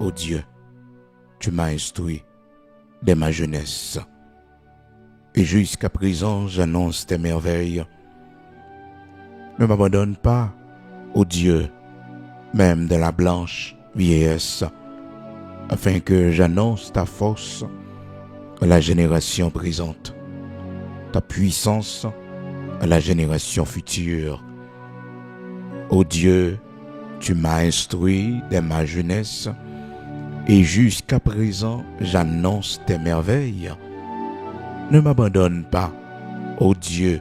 Ô Dieu, tu m'as instruit dès ma jeunesse. Et jusqu'à présent, j'annonce tes merveilles. Ne m'abandonne pas, ô Dieu, même de la blanche vieillesse, afin que j'annonce ta force à la génération présente, ta puissance à la génération future. Ô Dieu, tu m'as instruit dès ma jeunesse, et jusqu'à présent, j'annonce tes merveilles. Ne m'abandonne pas, ô Dieu,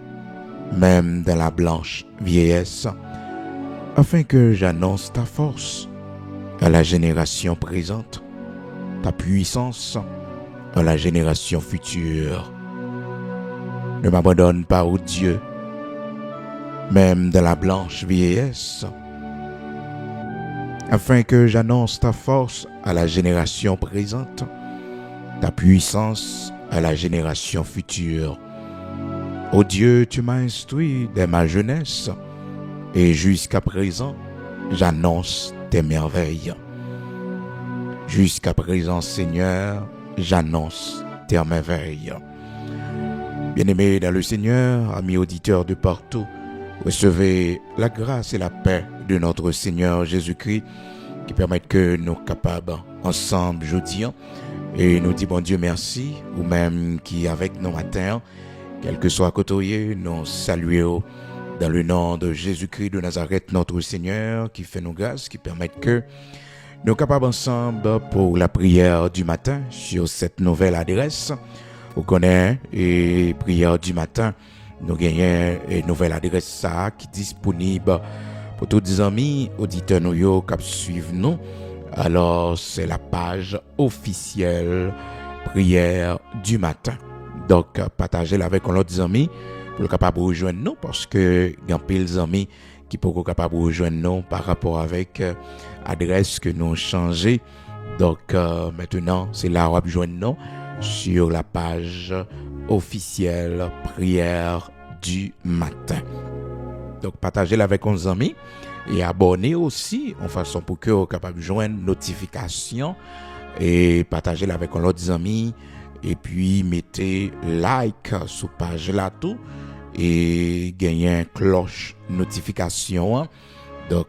même dans la blanche vieillesse, afin que j'annonce ta force à la génération présente, ta puissance à la génération future. Ne m'abandonne pas, ô Dieu, même dans la blanche vieillesse, afin que j'annonce ta force à la génération présente, ta puissance à la génération future. Ô Dieu, tu m'as instruit dès ma jeunesse, et jusqu'à présent, j'annonce tes merveilles. Jusqu'à présent, Seigneur, j'annonce tes merveilles. Bien-aimés dans le Seigneur, amis auditeurs de partout, recevez la grâce et la paix de notre Seigneur Jésus-Christ qui permettent que nous capables ensemble aujourd'hui et nous disons bon Dieu merci, ou même qui avec nous matin, quel que soit côté, nous saluons dans le nom de Jésus-Christ de Nazareth, notre Seigneur, qui fait nos grâces, qui permettent que nous capables ensemble pour la prière du matin sur cette nouvelle adresse. Vous connaissez, et prière du matin, nous gagnons une nouvelle adresse ça, qui est disponible pour tous les amis, auditeurs nous qui suivent nous. Alors, c'est la page officielle prière du matin. Donc, partagez-la avec nos amis pour être capable de rejoindre nous, parce que il y a plein d'amis qui peuvent être capables de rejoindre nous par rapport avec l'adresse que nous changé. Donc, maintenant, c'est là où on rejoindre nous sur la page officielle prière du matin. Donc, partagez-la avec nos amis et abonnez aussi en façon pour que vous soyez capable de joindre notification et partagez-la avec nos amis et puis mettez like sur page là tout et gagnez une cloche notification. Donc,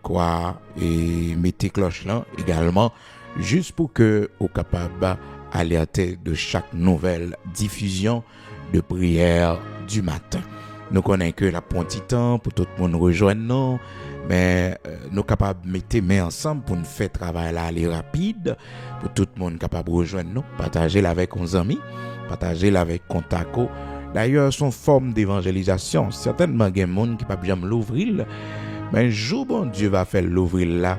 et mettez cloche là également juste pour que vous soyez capable alerter de chaque nouvelle diffusion de prière du matin. Nous connaissons que la petit temps pour tout le monde rejoindre nous, mais nous sommes capables de mettre main ensemble pour nous faire travail là aller rapide, pour tout le monde capable de rejoindre nous, partager avec nos amis, partager avec contacts. D'ailleurs, son forme d'évangélisation, certainement il y a des gens qui ne peuvent jamais l'ouvrir, mais un jour bon Dieu va faire l'ouvrir là,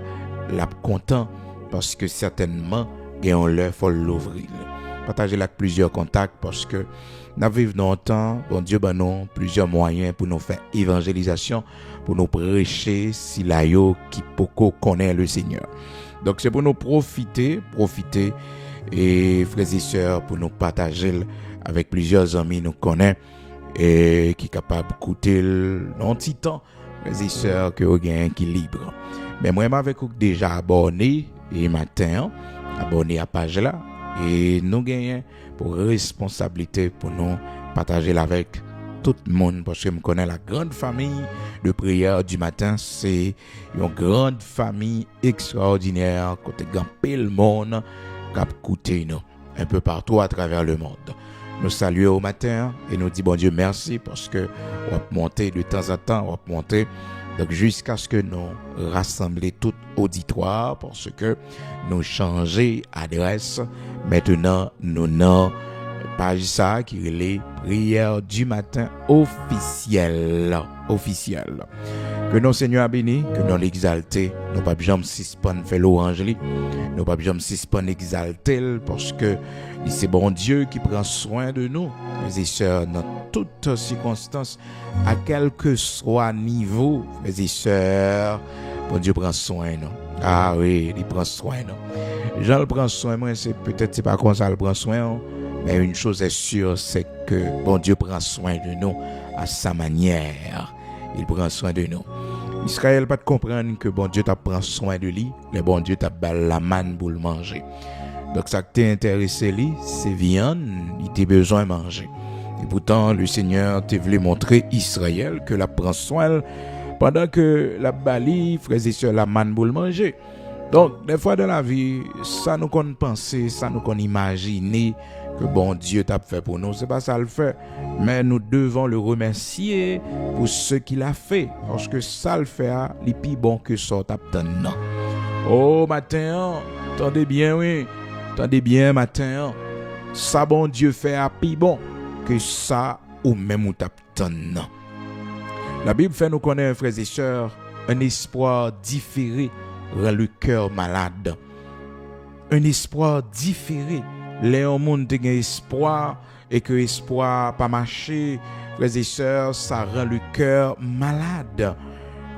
la content parce que certainement on leur faut l'ouvrir. Partagez avec plusieurs contacts parce que nous vivons dans un temps, bon Dieu ben nous plusieurs moyens pour nous faire évangélisation, pour nous prêcher si la yo qui poko connaît le Seigneur. Donc c'est pour nous profiter et frères et sœurs pour nous partager avec plusieurs amis nous connaît et qui capable d'écouter dans petit temps frères et sœurs que vous gagnez qui libre. Mais moi avec vous déjà abonné et matin abonné à page là et nous gagnons pour responsabilité pour nous partager avec tout le monde parce que je connais la grande famille de prière du matin, c'est une grande famille extraordinaire côté grand le monde qui écoute nous un peu partout à travers le monde. Nous saluons au matin et nous disons bon Dieu merci parce que on va monter de temps en temps, on va monter donc jusqu'à ce que nous rassembler tout auditoire parce que nous changer adresse. Maintenant, nous n'avons page ça qui est les prières du matin officielles. Que nos Seigneur béni, que nous l'exalter, nous pas jamais suspendre faire l'orange, nous pas jamais suspendre exalter parce que c'est bon Dieu qui prend soin de nous, frères et sœurs, dans toutes circonstances, à quel que soit niveau, frères et sœurs, bon Dieu prend soin de nous. Ah oui, il prend soin de nous. Jean le prend soin, moi c'est pas comme ça il prend soin, mais une chose est sûre, c'est que bon Dieu prend soin de nous à sa manière. Il prend soin de nous. Israël pas de comprendre que bon Dieu t'a prend soin de lui, le bon Dieu t'a bal la manne pour le manger. Donc ça qui t'a intéressé lui, c'est viande, il t'a besoin de manger. Et pourtant le Seigneur t'a voulu montrer Israël que la prend soin pendant que la bali frères et sœurs la manne pour le manger. Donc des fois dans la vie, ça nous qu'on penser, ça nous qu'on imaginer que bon Dieu t'a fait pour nous, c'est pas ça le fait, mais nous devons le remercier pour ce qu'il a fait, parce que ça le fait, les plus bon que ça t'a donné. Oh matin, attendez bien, oui, attendez bien matin, ça bon Dieu fait à plus bon que ça ou même ou t'a donné. La Bible fait nous connaître, frères et sœurs, un espoir différé rend le cœur malade. Un espoir différé. Les gens qui ont espoir et que l'espoir pas marché, frères et sœurs, ça rend le cœur malade.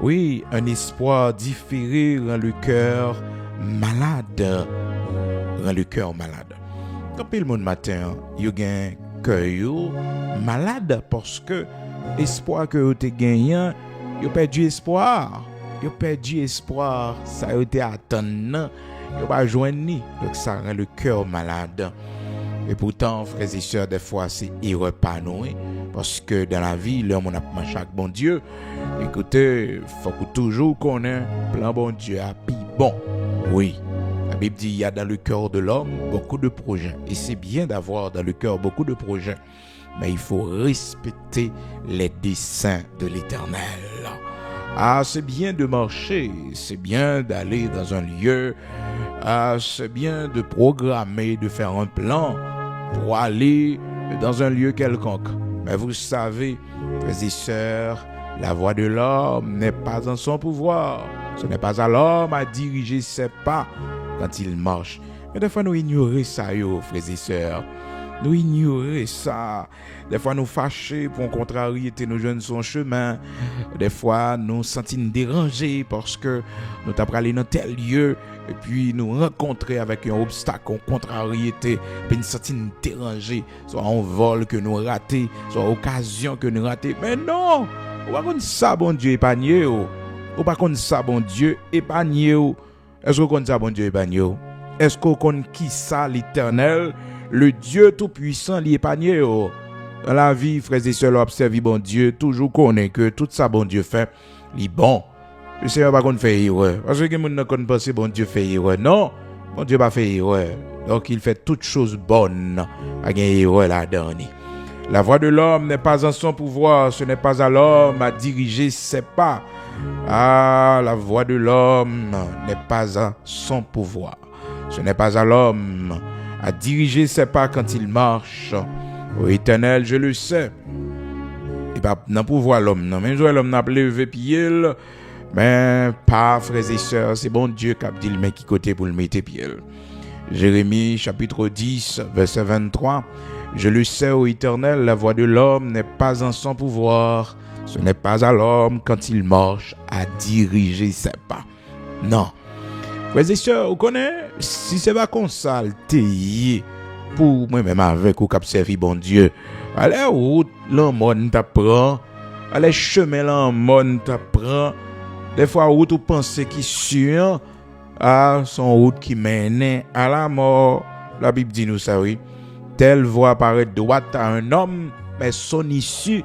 Oui, un espoir différé rend le cœur malade. Rend le cœur malade. Quand le monde matin, il y a un cœur malade parce que l'espoir que vous avez gagné, vous avez perdu espoir. Vous avez perdu espoir. Ça a été atteint. Vous pas joindre, donc ça rend le cœur malade. Et pourtant, frères et sœurs, des fois, c'est irrépanoué. Parce que dans la vie, l'homme on a marché avec bon Dieu. Écoutez, il faut que toujours qu'on ait un plan bon Dieu à puis bon. Oui, la Bible dit il y a dans le cœur de l'homme beaucoup de projets. Et c'est bien d'avoir dans le cœur beaucoup de projets. Mais il faut respecter les desseins de l'Éternel. Ah, c'est bien de marcher, c'est bien d'aller dans un lieu, c'est bien de programmer, de faire un plan pour aller dans un lieu quelconque. Mais vous savez, frères et sœurs, la voix de l'homme n'est pas en son pouvoir. Ce n'est pas à l'homme à diriger ses pas quand il marche. Mais des fois, nous ignorons ça, frères et sœurs. Nous ignorer ça. Des fois, nous fâchons pour contrariété nos jeunes son chemin. Des fois, nous sentons dérangés parce que nous t'avons allé dans tel lieu et puis nous rencontrer avec un obstacle, une contrariété, puis nous sentons dérangés. Soit un vol que nous raté, soit une occasion que nous raté. Mais non! Ou pas comme ça, bon Dieu épargné. Ou pas comme ça, bon Dieu épargné. Est-ce qu'on connaît ça, bon Dieu épargné? Est-ce qu'on connaît qui ça, l'Éternel? Le Dieu tout-puissant l'épargne. Dans la vie, frères et sœurs, observez bon Dieu, toujours connaît que tout ça bon Dieu fait, il est bon. Le Seigneur va pas faire erreur. Parce que les gens ne connaissent pas si bon Dieu fait erreur. Non, bon Dieu va faire erreur. Donc il fait toutes choses bonnes. Pas de erreur là-dedans. La voix de l'homme n'est pas en son pouvoir. Ce n'est pas à l'homme à diriger ses pas. Ah, la voix de l'homme n'est pas en son pouvoir. Ce n'est pas à l'homme à diriger ses pas quand il marche. Ô Éternel, je le sais. Et pas dans pouvoir l'homme, non. Même l'homme n'a pas levé pied, mais pas frères et sœurs, c'est bon Dieu qui a dit le mec qui côté pour le mettre pied. Jérémie chapitre 10, verset 23. Je le sais, ô Éternel, la voix de l'homme n'est pas en son pouvoir. Ce n'est pas à l'homme quand il marche à diriger ses pas. Non. Frères et sœurs, vous connaissez, si c'est pas comme ça, pour moi-même avec ou cap servi bon Dieu, allez route l'homme t'apprend, allez chemin l'homme t'apprend, des fois route ou penser qui sûr, son route qui mène à la mort. La Bible dit nous ça, oui. Telle voie paraît droite à un homme, mais son issue,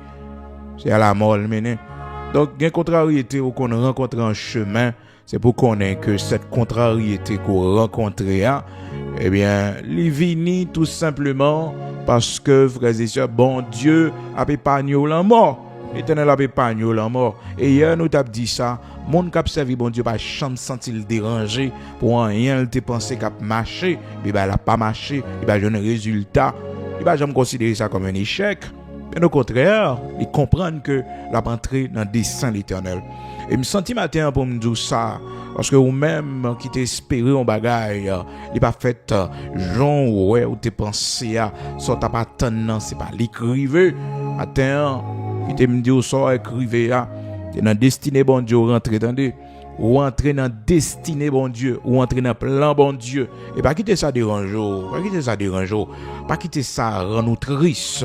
c'est à la mort le mener. Donc, il y a une contrariété qu'on rencontre en chemin. C'est pour qu'on ait que cette contrariété qu'on rencontre, eh bien, il vient tout simplement parce que, frères et sœurs, bon Dieu a épargné la mort. L'Éternel a épargné la mort. Et hier, nous t'avons dit ça. Mon cap servi, bon Dieu, pas jamais senti le déranger. Pour rien, il te pensé qu'il a marché. Mais il n'a pas marché. Il va donner un résultat. Il va jamais considérer ça comme un échec. Mais au contraire, il comprend que la entrée dans le dessein de l'Éternel. Et me senti matin pour me dire ça, parce que vous-même qui t'espérez en bagaille, il pas fait Jean ouais ou t'es pensé à ça t'as pas tant c'est pas l'écrivain matin qui te me dit au sort écrivain là, t'es dans destinée bon Dieu rentrer attendez ou entrer dans destinée bon Dieu ou entrer dans plan bon Dieu et pas quitter ça dérange, pas quitter ça rend nous triste.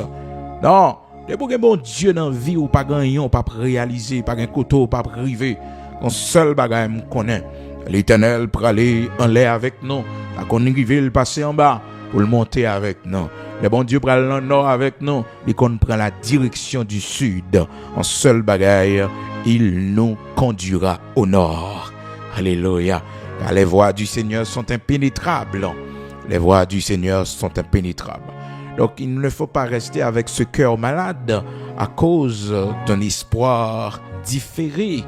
Non. Et pour que bon Dieu dans la vie ou pas gagner, pas réaliser, pas un couteau, pas privé. Ton seul bagage me connaît. L'Éternel pour aller en l'air avec nous. La qu'on le passer en bas pour le monter avec nous. Le bon Dieu prend le nord avec nous. Et qu'on prend la direction du sud. En seul bagage, il nous conduira au nord. Alléluia. Car les voies du Seigneur sont impénétrables. Les voies du Seigneur sont impénétrables. Donc il ne faut pas rester avec ce cœur malade à cause d'un espoir différé.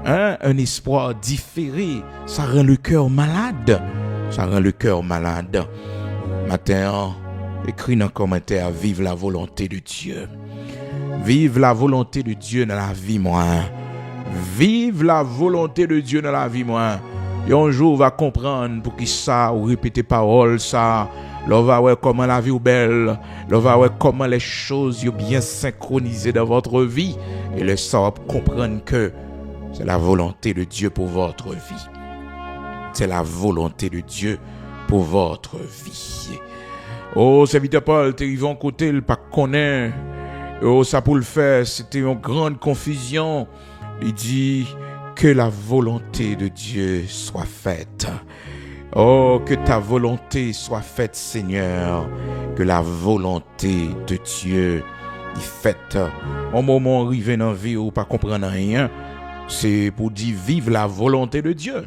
Un espoir différé, ça rend le cœur malade. Ça rend le cœur malade. Matin, écris dans le commentaire, vive la volonté de Dieu. Vive la volonté de Dieu dans la vie, moi. Vive la volonté de Dieu dans la vie, moi. Et un jour, va comprendre pour qui ça, ou répéter parole, ça. L'on va voir comment la vie est belle. L'on va voir comment les choses sont bien synchronisées dans votre vie. Et le ça va comprendre que c'est la volonté de Dieu pour votre vie. C'est la volonté de Dieu pour votre vie. Oh, serviteur Paul, t'es vivant côté, le pas connaît. Oh, ça pour le faire, c'était une grande confusion. Il dit que la volonté de Dieu soit faite. Oh, que ta volonté soit faite, Seigneur. Que la volonté de Dieu est faite. Au moment où arrivé dans la vie où pas comprendre rien, c'est pour dire vive la volonté de Dieu.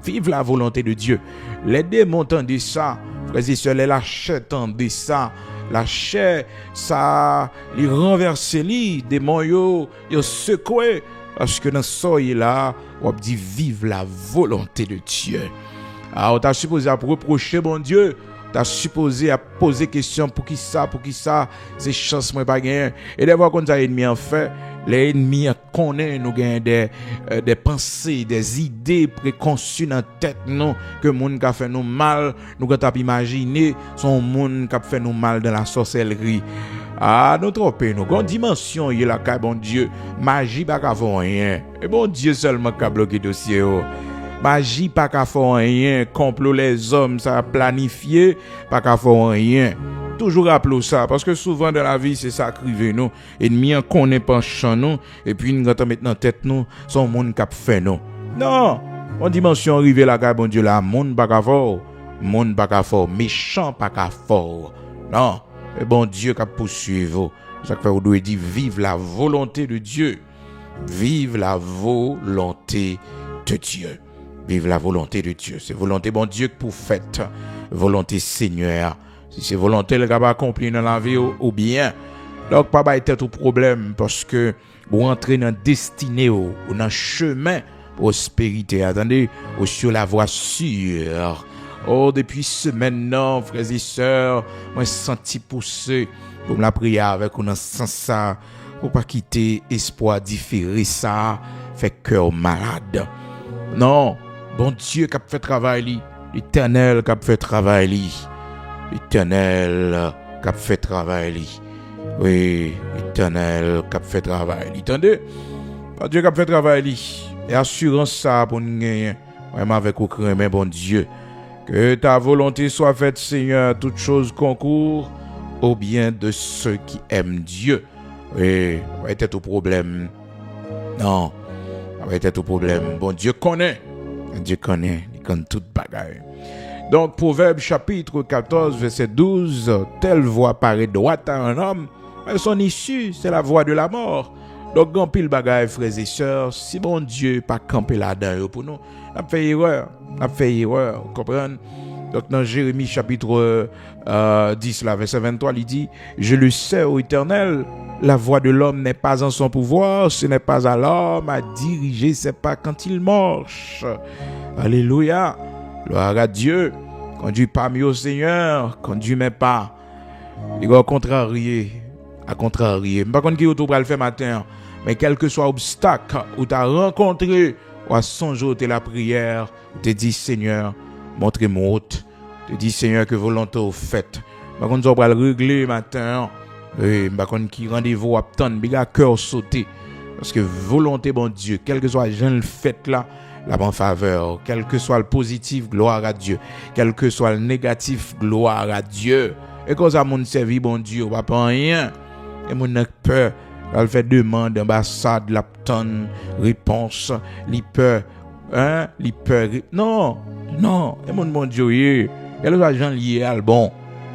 Vive la volonté de Dieu. Les démons entendent ça. Frères et sœurs, la chair entendent ça. La chair, ça, les renverser, les démons, ils secouent. Parce que dans ce là, on dit vive la volonté de Dieu. Alors, on t'a supposé à reprocher mon Dieu. T'as supposé à poser question pour qui ça, c'est chance moi pas gagner. Et des fois quand ennemi en fait, les ennemis connaissent nous gagne des pensées, des idées préconçues dans tête nous que monde qui a fait nous mal, nous quand t'a imaginer son monde qui a fait nous mal dans la sorcellerie. Ah, nous trompons nous. Grande dimension il la bon Dieu, magie pas qu'à faire rien. Et bon Dieu seulement qui a bloqué dossier. Magie pas qu'à faire rien, complot les hommes ça a planifié, pas qu'à faire rien. Toujours rappelons ça parce que souvent dans la vie c'est ça qui arrive nous, ennemi en connaît pas chan nous et puis nous quand mettre dans tête nous son monde qui a fait nous. Non, en dimension arrivé la gars bon Dieu là, monde pas qu'à faire, méchant pas qu'à faire. Non, et bon Dieu qui poursuivre. Ça fait vous doit dire vive la volonté de Dieu. Vive la volonté de Dieu. Vive la volonté de Dieu. C'est volonté bon Dieu que pour faites. Volonté Seigneur. Si c'est volonté le gars va accomplir dans la vie ou bien. Donc pas être tout problème parce que vous entrez dans destinée ou dans chemin prospérité. Attendez, ou sur la voie sûre. Oh, depuis ce maintenant, frères et sœurs, moi senti pousser pour la prière avec ou dans sens ça pour pas quitter espoir différé ça fait cœur malade. Non. Bon Dieu qui a fait travail, l'Éternel qui a fait travail, l'Éternel qui a fait travail. Oui, l'Éternel qui a fait travail. Attendez, bon Dieu qui a fait travail. Et assurance ça pour nous gagner. Vraiment avec aucun mais bon Dieu. Que ta volonté soit faite, Seigneur, toutes choses concourent au bien de ceux qui aiment Dieu. Oui, ça va être au problème. Non, ça va être au problème. Bon Dieu connaît. Dieu connaît, il connaît toute bagaille. Donc, Proverbe chapitre 14, verset 12, telle voix paraît droite à un homme, mais son issue, c'est la voie de la mort. Donc, grand pile bagaille, frères et sœurs, si bon Dieu pas camper là-dedans pour nous, on a fait erreur, vous comprenez? Donc, dans Jérémie chapitre 10, là, verset 23, il dit, je le sais, ô Éternel, la voix de l'homme n'est pas en son pouvoir, ce n'est pas à l'homme à diriger ses pas quand il marche. Alléluia. Gloire à Dieu. Conduis pas mieux au Seigneur, conduis mes pas. Il va contrarier. Je ne sais pas qui tu vas le faire matin, mais quel que soit l'obstacle où tu as rencontré, ou à songer la prière, tu te dis Seigneur, montrez-moi route. Tu te dis Seigneur, que volonté vous faites. Je ne sais pas si tu vas le régler matin. Oui, bah quand qui rendez-vous à attendre, biga cœur sauté parce que volonté bon Dieu, quel que soit le fait là, la bonne faveur, quel que soit le positif, gloire à Dieu, quel que soit le négatif, gloire à Dieu. Et quand ça mon servi bon Dieu, on va pas rien. Et mon n'a peur, Elle fait demande, ambassade, l'apton, réponse, li peur, li peur. Non, et mon Dieu, quel que soit Jean lié al bon,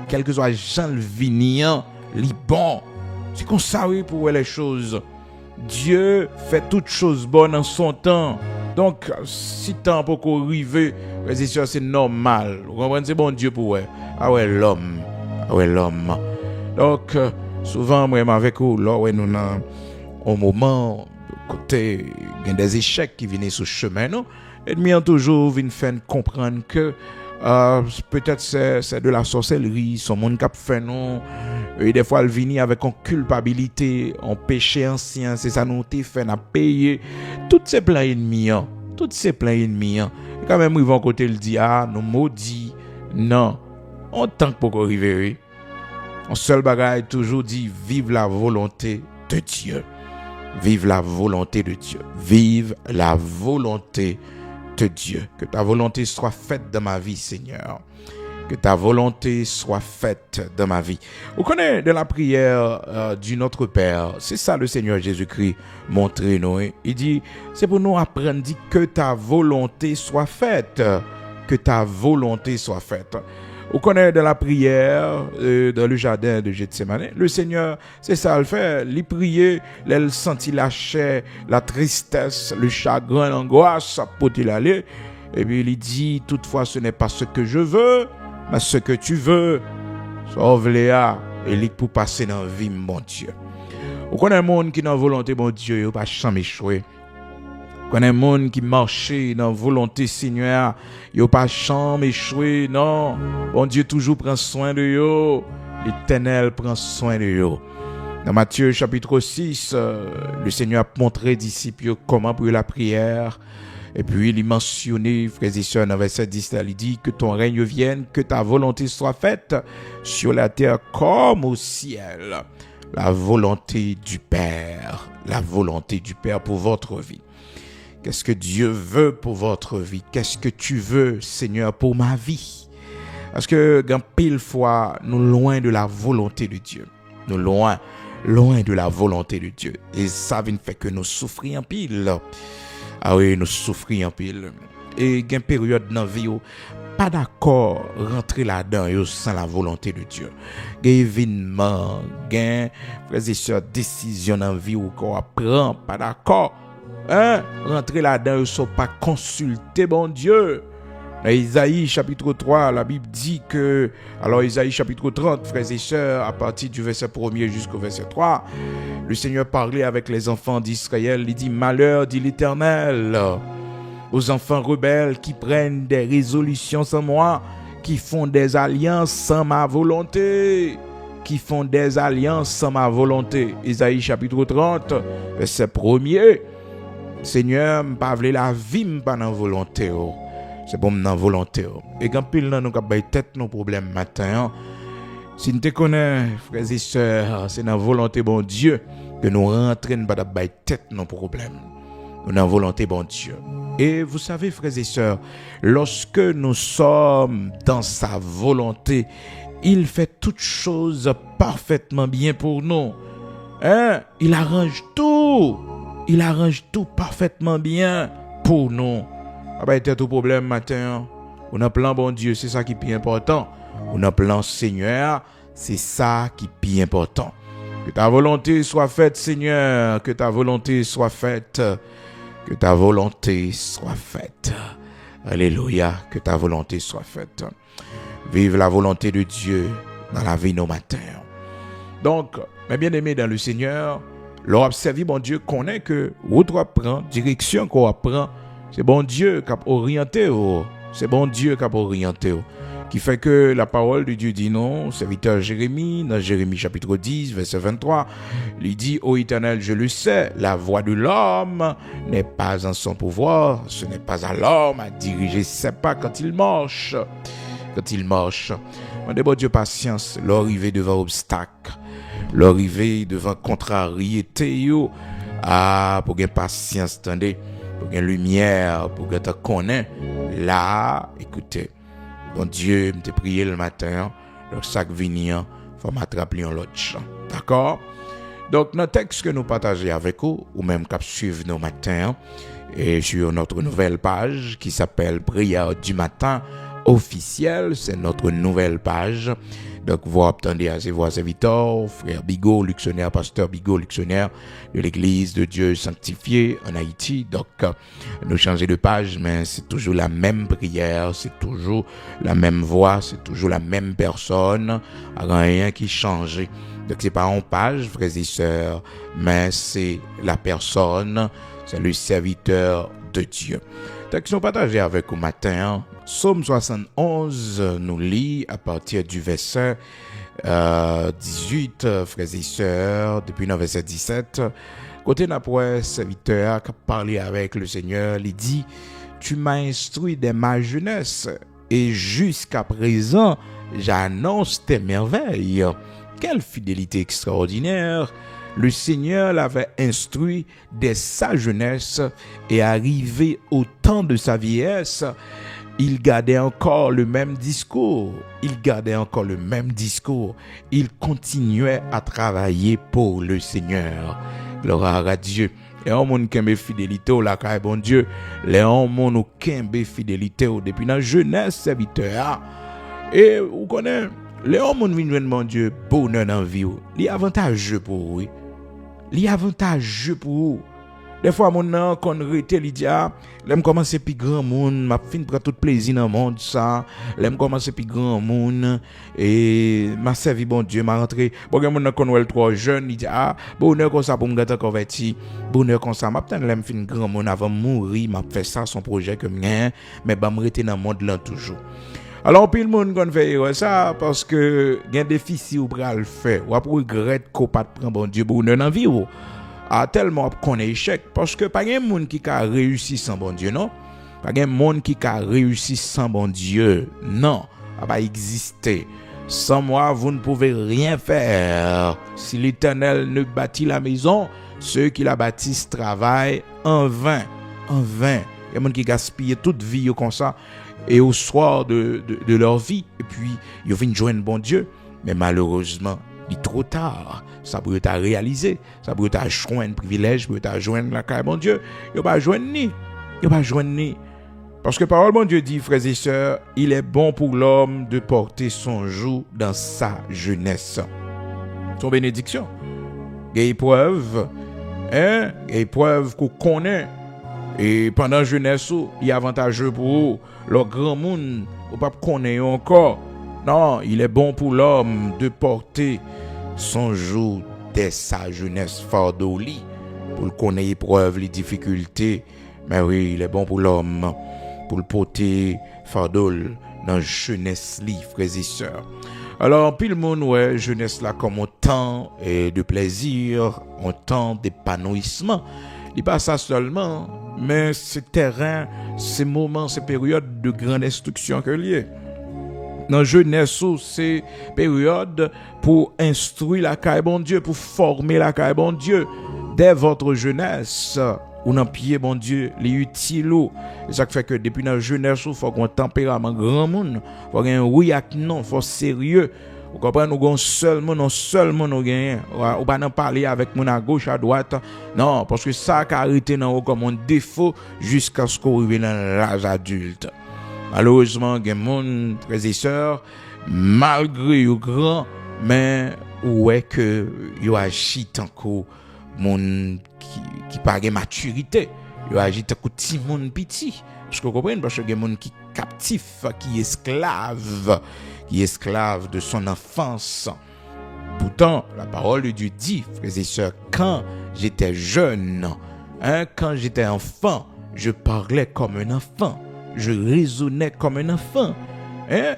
quel que soit Jean le vignan, li bon. C'est comme ça, oui, pour les choses. Dieu fait toutes choses bonnes en son temps. Donc, si tant pour qu'on arrive, c'est normal. Vous comprenez, c'est bon Dieu pour vous. Ah ouais, l'homme. Donc, souvent, moi, avec vous, là, ouais, nous avons un moment, côté, il y a des échecs qui viennent sur le chemin, non? Et nous toujours viennent faire comprendre que peut-être c'est de la sorcellerie, son monde qui a fait, non? Et des fois, elle vient avec une culpabilité, un péché ancien, c'est ça nous fait, à payer. Toutes ces plans ennemis, Et quand même, ils vont côté le dire, nous maudits. Non, on tente pour arriver. Un seul bagage toujours dit, vive la volonté de Dieu. Vive la volonté de Dieu. Vive la volonté de Dieu. Que ta volonté soit faite dans ma vie, Seigneur. Que ta volonté soit faite dans ma vie. Vous connaissez de la prière du Notre Père. C'est ça le Seigneur Jésus-Christ montré nous. Il dit, c'est pour nous apprendre dit, que ta volonté soit faite. Que ta volonté soit faite. Vous connaissez de la prière dans le jardin de Gethsémane. Le Seigneur, c'est ça le fait. Il priait, il sentit la chair, la tristesse, le chagrin, l'angoisse, pour il aller. Et puis il dit, toutefois ce n'est pas ce que je veux, mais ce que tu veux, sauve-les et lit pour passer dans la vie, mon Dieu. Vous connaissez un monde qui est dans la volonté, mon Dieu, il ne va pas jamais échouer. Vous connaissez un monde qui marche dans la volonté, Seigneur, il ne va pas jamais échouer. Non, mon Dieu toujours prend soin de eux. L'Éternel prend soin de eux. Dans Matthieu chapitre 6, le Seigneur a montré aux disciples comment prier la prière. Et puis il mentionnait, frères et sœurs, dans verset 10, il dit que ton règne vienne, que ta volonté soit faite sur la terre comme au ciel. La volonté du Père pour votre vie. Qu'est-ce que Dieu veut pour votre vie? Qu'est-ce que tu veux, Seigneur, pour ma vie? Parce que, quand pile fois, nous loin de la volonté de Dieu. Nous loin de la volonté de Dieu. Et ça vient fait que nous souffrions en pile. Ah oui, nous souffrions en pile. Et il y a une période dans la vie où pas d'accord rentrer là-dedans sans la volonté de Dieu. Il y a événements, il y a frères et sœurs, décisions dans la vie où on prend, pas d'accord. Rentrer là-dedans sans pas consulter bon Dieu. Dans Isaïe chapitre 3, la Bible dit que, alors Isaïe chapitre 30, frères et sœurs, à partir du verset 1er jusqu'au verset 3, le Seigneur parlait avec les enfants d'Israël, il dit, malheur, dit l'Éternel, aux enfants rebelles qui prennent des résolutions sans moi, qui font des alliances sans ma volonté. Isaïe chapitre 30, verset 1er, Seigneur, m'pa vle la vie m'pa nan volonté. C'est bon dans volonté. Et quand pile nous ka bay tête nos problèmes matin, si nous te connais frères et sœurs, c'est dans volonté bon Dieu que nous rentrons pas bay tête nos problèmes. Nous dans volonté bon Dieu. Et vous savez frères et sœurs, lorsque nous sommes dans sa volonté, il fait toutes choses parfaitement bien pour nous. Il arrange tout parfaitement bien pour nous. Pas être tout problème matin. On a plan bon Dieu, c'est ça qui est plus important. On a plan Seigneur, c'est ça qui est plus important. Que ta volonté soit faite, Seigneur, que ta volonté soit faite. Que ta volonté soit faite. Alléluia, que ta volonté soit faite. Vive la volonté de Dieu dans la vie nos matins. Donc, mes bien-aimés dans le Seigneur, l'observer bon Dieu connaît que route qu'on prend, direction qu'on prend, c'est bon Dieu qui a orienté. C'est bon Dieu qui a orienté. Qui fait que la parole de Dieu dit non, serviteur Jérémie, dans Jérémie chapitre 10, verset 23, il dit, ô Éternel, je le sais, la voie de l'homme n'est pas en son pouvoir, ce n'est pas à l'homme à diriger ses pas quand il marche. On dit, bon Dieu, patience, l'arrivée devant obstacle, l'arrivée devant contrariété, pour gagner patience, attendez, pour gagner lumière, pour gagner ta connaître, là, écoutez, bon Dieu, me prié le matin, le sac venir, faut m'attraper en l'autre champ. D'accord? Donc, dans le texte que nous partageons avec vous, ou même qu'à suivre nos matins, et sur notre nouvelle page qui s'appelle Prière du matin officielle, c'est notre nouvelle page. Donc, vous attendez à ses voix serviteurs, frère Bigot, Luxonnaire, pasteur Bigot, Luxonnaire de l'Église de Dieu sanctifié en Haïti. Donc, nous changeons de page, mais c'est toujours la même prière, c'est toujours la même voix, c'est toujours la même personne, rien qui change. Donc, c'est pas en page, frères et sœurs, mais c'est la personne, c'est le serviteur de Dieu. Donc, nous partagés avec au matin, Psaume 71 nous lit à partir du verset 18, frères et sœurs, depuis le verset 17. Côté d'après serviteur qui a parlé avec le Seigneur, il dit, tu m'as instruit dès ma jeunesse et jusqu'à présent, j'annonce tes merveilles. Quelle fidélité extraordinaire! Le Seigneur l'avait instruit dès sa jeunesse et arrivé au temps de sa vieillesse, il gardait encore le même discours. Il continuait à travailler pour le Seigneur. Gloire à Dieu. Les hommes qui ont fidélité au la bon Dieu. Les hommes qui ont fidélité depuis la jeunesse serviteur. Et vous connaissez, les hommes qui viennent mon Dieu bonheur dans la vie. Il est avantageux pour vous. Des fois, mon nom, quand on rete, il dit, l'aime commencer plus grand monde, m'a fin prendre tout plaisir dans le monde, ça. L'aime commencer plus grand monde, et m'a servi bon Dieu, m'a rentré. Bon, mon nom, quand on est trop jeune, il dit, bonheur comme ça pour me gâter converti. Bonheur comme ça, m'a peut-être l'aime fin grand monde avant de mourir, m'a fait ça, son projet que m'en, mais bah, me rete dans le monde là toujours. Alors, puis le monde qu'on fait ça, parce que, il y a un déficit ou pral le faire, ou après regret qu'on pas prendre bon Dieu bonheur dans la vie, ou. Tellement qu'on est échec parce que pas de monde qui a réussi sans bon Dieu, non? Pas de monde qui a réussi sans bon Dieu, non. Ça va exister. Sans moi, vous ne pouvez rien faire. Si l'Éternel ne bâtit la maison, ceux qui la bâtissent travaillent en vain. Il y a des gens qui gaspillent toute vie comme ça et au soir de leur vie. Et puis, ils viennent joindre bon Dieu. Mais malheureusement, il est trop tard. Ça peut être réalisé. Ça peut être joindre privilège, peut être joindre la carrière, bon Dieu. Il va joindre ni. Parce que parole, bon Dieu dit, frères et sœurs, il est bon pour l'homme de porter son joug dans sa jeunesse. Son bénédiction. Il y a épreuve, épreuve qu'on connaît. Et pendant la jeunesse, il est avantageux pour vous. Le grand monde, on ne peut pas connaître encore. Non, il est bon pour l'homme de porter son joug dès sa jeunesse fardeau lit pour le connaître épreuve, les difficultés. Mais oui, il est bon pour l'homme pour le porter fardeau dans jeunesse lit, frères et sœurs. Alors, puis le monde, ouais, jeunesse là comme un temps de plaisir, un temps d'épanouissement. Il n'est pas ça seulement, mais c'est terrain, ces moments, ces périodes de grande instruction que lié. Dans jeunesse, c'est période pour instruire la carrière bon Dieu, pour former la carrière bon Dieu. Dès votre jeunesse, ou dans pied bon Dieu, les utiles. Et ça fait que depuis la jeunesse, il faut qu'on tempérament grand monde, il faut qu'on oui ak non, il faut sérieux. Vous comprenez, nous avons seulement nous gagnons. On pas parler avec mon à gauche, à droite. Non, parce que ça a arrêté dans comme un défaut jusqu'à ce qu'on arrive dans l'âge adulte. Malheureusement, il y a des gens, frères et sœurs, malgré les grands, mais ouais que ils agissent tant que monde qui pas de maturité. Ils agissent tant que petit monde petit. Parce que vous comprenez, parce que il y a des gens qui captifs, qui esclaves de son enfance. Pourtant, la parole de Dieu dit, frères et sœurs, quand j'étais jeune, quand j'étais enfant, je parlais comme un enfant. Je raisonnais comme un enfant.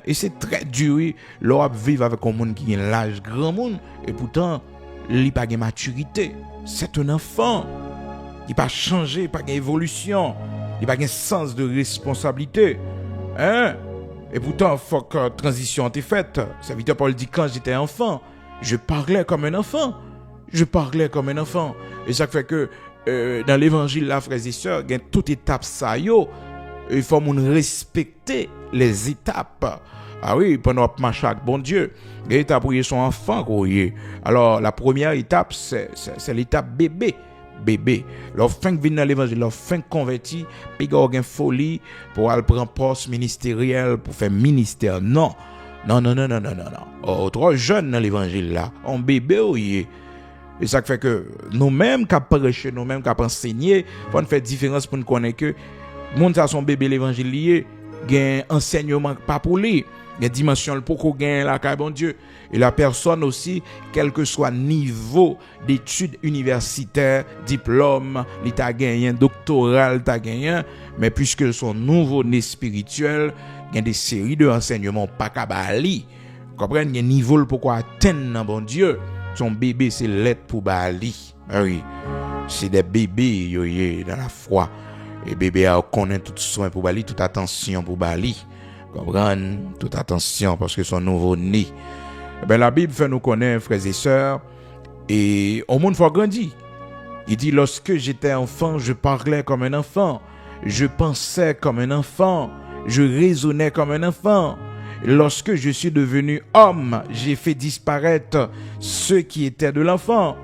Et c'est très dur. L'homme vivre avec un monde qui a l'âge grand monde. Et pourtant, il n'a pas de maturité. C'est un enfant. Il n'a pas changé, il n'a pas d'évolution. Il n'a pas de sens de responsabilité. Et pourtant, il faut que la transition ait faite. Serviteur Paul dit, quand j'étais enfant, je parlais comme un enfant. Et ça fait que dans l'évangile, là, frères et sœurs, il y a toute étape ça, yo. il faut respecter les étapes. Ah oui, pendant que marche avec bon Dieu, l'étape pour son enfant. Alors, la première étape, c'est l'étape bébé. Bébé. Leur fin vient dans l'évangile, leur fin converti, puis il y a une folie pour aller prendre poste ministériel, pour faire ministère. Non. Trop jeune dans l'évangile là, on bébé, oui. Et ça fait que nous-mêmes qui prêchons, nous-mêmes qui enseigner, faut faire différence pour nous connaître que monde ça son bébé l'évangile lié, gain enseignement pas pour lui. Il y a dimension pour qu'on gagne la caille bon Dieu. Et la personne aussi, quel que soit niveau d'études universitaires, diplôme, l'état gagné, doctoral, t'as gagné, mais puisque son nouveau-né spirituel, il y a des séries de enseignements pas kabali. Comprenez, il y a un niveau pour qu'on atteigne bon Dieu. Son bébé, c'est l'aide pour Bali. Oui, c'est des bébés dans la foi. Et bébé a connaît tout soin pour Bali, toute attention pour Bali. Comprendre, toute attention parce que son nouveau-né. La Bible fait nous connaître, frères et sœurs, et au monde faut grandir. Il dit, lorsque j'étais enfant, je parlais comme un enfant, je pensais comme un enfant, je raisonnais comme un enfant. Lorsque je suis devenu homme, j'ai fait disparaître ceux qui étaient de l'enfant.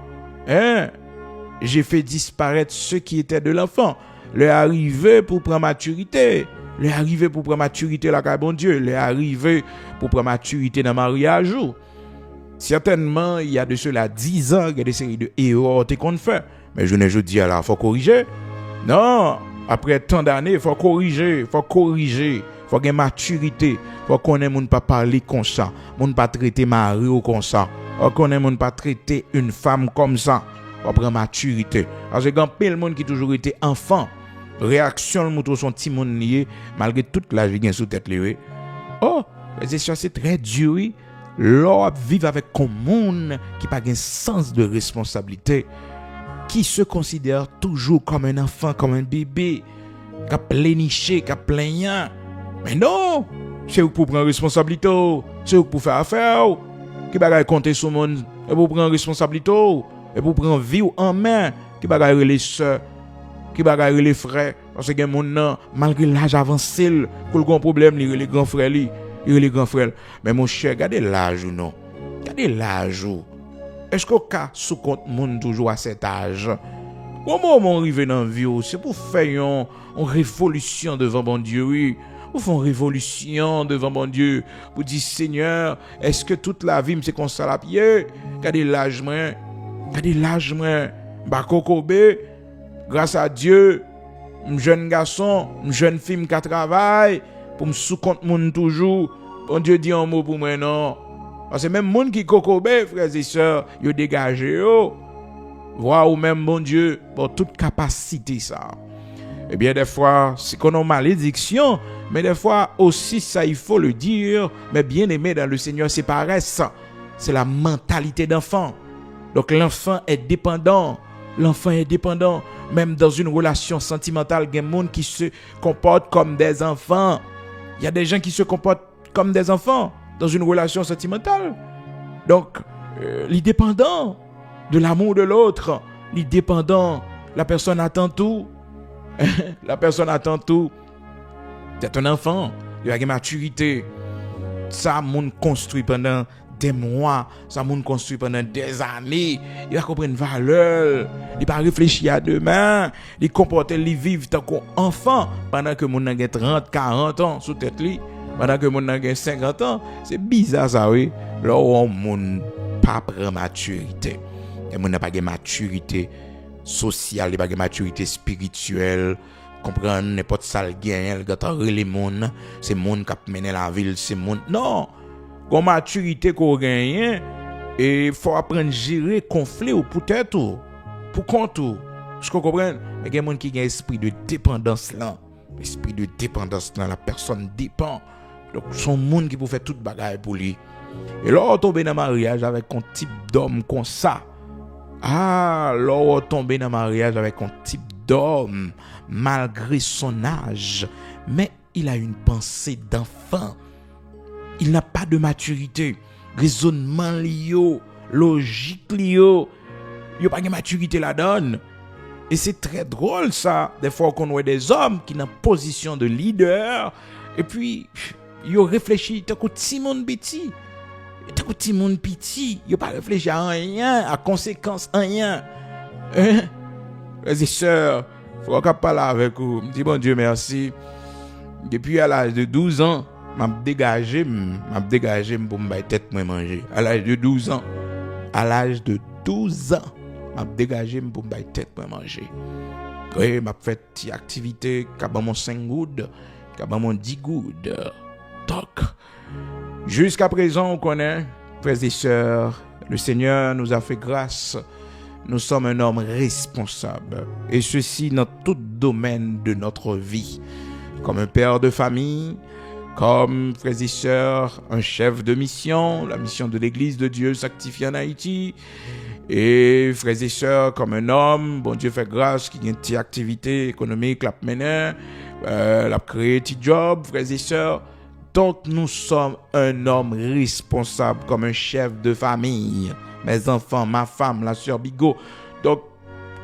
J'ai fait disparaître ceux qui étaient de l'enfant. Le arrivé pour prendre maturité. Le arrivé pour prendre maturité, la bon Dieu. Le arrivé pour prendre maturité dans le mariage. Certainement, il y a de cela 10 ans, il y a des séries de erreurs qu'on fait. Mais je ne dis alors, il faut corriger. Non, après tant d'années, il faut corriger. Il faut avoir maturité. Il faut qu'on ait moun pas parler comme ça. Moun pas traiter mari ou comme ça. Il faut qu'on ait moun pas traiter une femme comme ça. Il faut prendre maturité. Parce que quand plein de monde qui toujours été enfant, réaction le mouton son petit monde lié malgré toute la vie qui est sous tête lié. Oh, c'est très dur. L'homme vivre avec un monde qui n'a pas un sens de responsabilité, qui se considère toujours comme un enfant, comme un bébé, qui a pléniché, qui a plaignant. Mais non, c'est vous pour prendre responsabilité, c'est vous pour faire affaire, qui va compter sur le monde, et pour prendre responsabilité, et pour prendre vie en main, qui va les soeurs, qui va les frères, parce que les gens, malgré l'âge avancé, il y a un problème, les grands frères, les grands frères. Mais mon cher, regardez l'âge ou non? Regardez l'âge ou. Est-ce qu'au cas sous compte monde toujours à cet âge? Comment on arrive dans la vie? C'est pour faire une révolution devant bon Dieu, oui. Pour faire une révolution devant mon Dieu. Pour dire, Seigneur, est-ce que toute la vie, c'est comme ça la pied? Regardez l'âge, moi. Regardez l'âge, moi. Bakokobe, grâce à Dieu, un jeune garçon, une jeune fille qui travaille, pour me sous-compte monde toujours. Bon Dieu dit un mot pour moi, non. Parce que même monde qui kokobe, frères et sœurs, yo dégagé, yo. Voir ou même bon Dieu, pour toute capacité, ça. Eh bien, des fois, c'est qu'on a une malédiction, mais des fois aussi, ça, il faut le dire. Mais bien aimé dans le Seigneur, c'est pareil, ça. C'est la mentalité d'enfant. Donc, l'enfant est dépendant. L'enfant est dépendant. Même dans une relation sentimentale, il y a des gens qui se comportent comme des enfants. Il y a des gens qui se comportent comme des enfants dans une relation sentimentale. Donc, l'indépendant de l'amour de l'autre, l'indépendant, la personne attend tout. La personne attend tout. C'est un enfant, il a une maturité. Ça, moun construit pendant des mois, ça moun construit pendant des années. Il va comprendre une valeur. Il va réfléchir à demain. Il comporte, il vit tant qu'enfant pendant que moun a 30, 40 ans sous tête li. Pendant que moun a 50 ans, c'est bizarre ça, oui. Là où moun pas prend maturité. Et moun n'a pas de maturité sociale, pas de maturité spirituelle. Comprendre n'importe ça le gagne, les moun, c'est moun qui mène la ville, c'est moun. Non. Gon maturité qu'on gagne et faut apprendre à gérer conflit ou peut-être pour compte tout. Je comprends. Mais il y a des gens qui ont esprit de dépendance là. Esprit de dépendance là, la personne dépend. Donc son monde qui peut faire toute bagaille pour lui. Et là on tombe dans mariage avec un type d'homme comme ça. Ah, là on tombe dans mariage avec un type d'homme malgré son âge, mais il a une pensée d'enfant. Il n'a pas de maturité, raisonnement lié, logique lié. Il n'a pas de maturité là-dedans. Et c'est très drôle ça, des fois qu'on voit des hommes qui sont en position de leader, et puis, ils réfléchissent, t'as coûté Simon Petit, t'as coûté Simon Petit, ils n'ont pas réfléchi à rien, à conséquence, à rien. Hein? Frères et sœurs, il faut qu'on parle avec vous. Je dis bon Dieu merci. Depuis à l'âge de 12 ans, m'a dégagé pour me tête moi manger. À l'âge de 12 ans, m'a dégagé pour me tête moi manger. Oui, m'a fait petite activité, capable mon 5 good, capable mon 10 good. Donc, jusqu'à présent, on connaît, frères et sœurs, le Seigneur nous a fait grâce. Nous sommes un homme responsable, et ceci dans tout domaine de notre vie. Comme un père de famille, comme frères et sœurs, un chef de mission, la mission de l'Église de Dieu sanctifiée en Haïti. Et frères et sœurs, comme un homme, bon Dieu fait grâce, qui a une petite activité économique, l'a mené, l'a créé un petit job, frères et sœurs. Donc nous sommes un homme responsable comme un chef de famille. Mes enfants, ma femme, la sœur Bigot. Donc,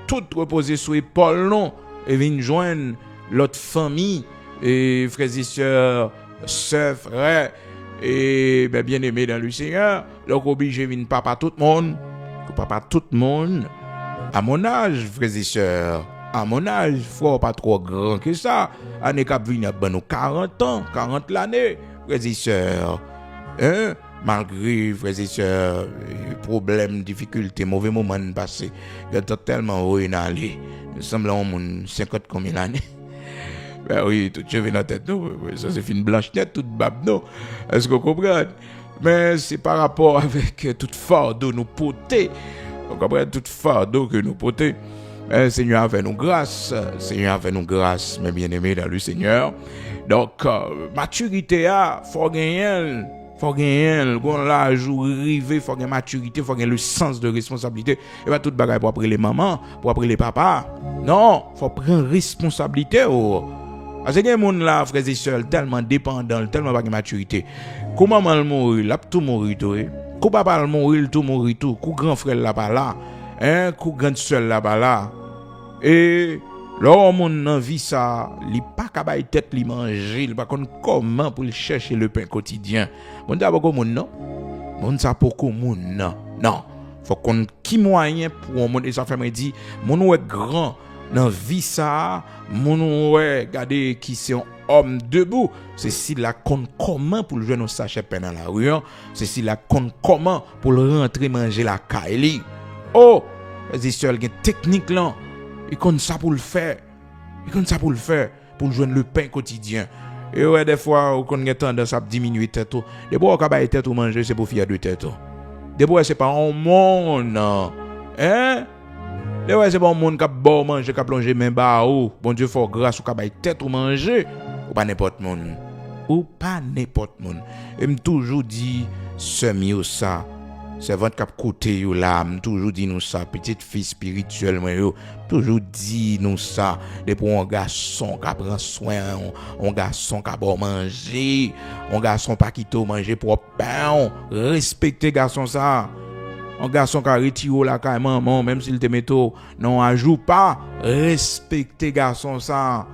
tout reposé sur l'épaule, non. Et venir joindre l'autre famille, et frères et sœurs, sœurs, frères, et bien aimés dans le Seigneur. Donc, obligé de venir papa tout le monde. Papa tout le monde. À mon âge, frères et sœurs, à mon âge, frère, pas trop grand que ça. On est capable de venir 40 ans, 40 l'année, frères et sœurs. Hein? Malgré, frères et sœurs, problèmes, difficultés, mauvais moments passés, il y a tellement haut et allé. Nous sommes là au monde 50 combien d'années. Ben oui, tout cheveux dans la tête, non. Ça c'est une blanche tête, toute bab, non. Est-ce que vous comprenez? Mais c'est par rapport avec toute fardeau nous porter. Vous comprenez? Toute fardeau que nous porter. Seigneur a fait nous grâce. Seigneur a fait nous grâce, mes bien-aimés dans le Seigneur. Donc, maturité, faut gagner. Faut gagner, quand l'âge où arrivé, faut gagner maturité, faut gagner le sens de responsabilité. Et pas tout bagaille pour après les mamans, pour après les papas. Non, faut prendre responsabilité. Parce que les gens là, frères et sœurs, tellement dépendants, tellement pas de maturité. Comment maman mourir, là tout mourir tout. Quand papa mourir, tout mourir tout. Quand grand frère là pas là, hein, quand grande sœur là pas là. Et là mon nan vie ça, li pas capable tête li manger, il pas connait comment pour chercher le pain quotidien. Mon d'abord comme non. Mon ça pour comme non. Non, faut qu'on qui moyen pour mon et ça fait me dit mon ouais grand dans vie ça, mon ouais regarder qui c'est un homme debout, c'est si la compte comment pour le jouer nos sachets pain dans la rue, c'est si la compte comment pour le rentrer manger la caille. Oh, c'est seul une technique là. Il compte ça pour le faire. Il compte ça pour le faire pour joindre le pain quotidien. Et ouais, des fois, on a tendance à diminuer tête. Des fois, on a tête ou manger, c'est pour faire de tête. Des fois, c'est pas un monde. Hein? Des fois, c'est pas un monde qui a bon manger, qui a plongé main bas haut. Bon Dieu, faut grâce ou qui a tête ou manger. Ou pas n'importe monde. Ou pas n'importe monde. Et me toujours dit, semi ça. C'est votre cap côté yo là, toujours dit nous ça, petite fille spirituelle moi yo, toujours dit nous ça, depuis un garçon qui prend soin, un garçon qui bon manger, un garçon pas qui to manger pour pain, respecter garçon ça. Un garçon qui retire la caille maman même s'il te metto non ajoute pas, respecter garçon ça.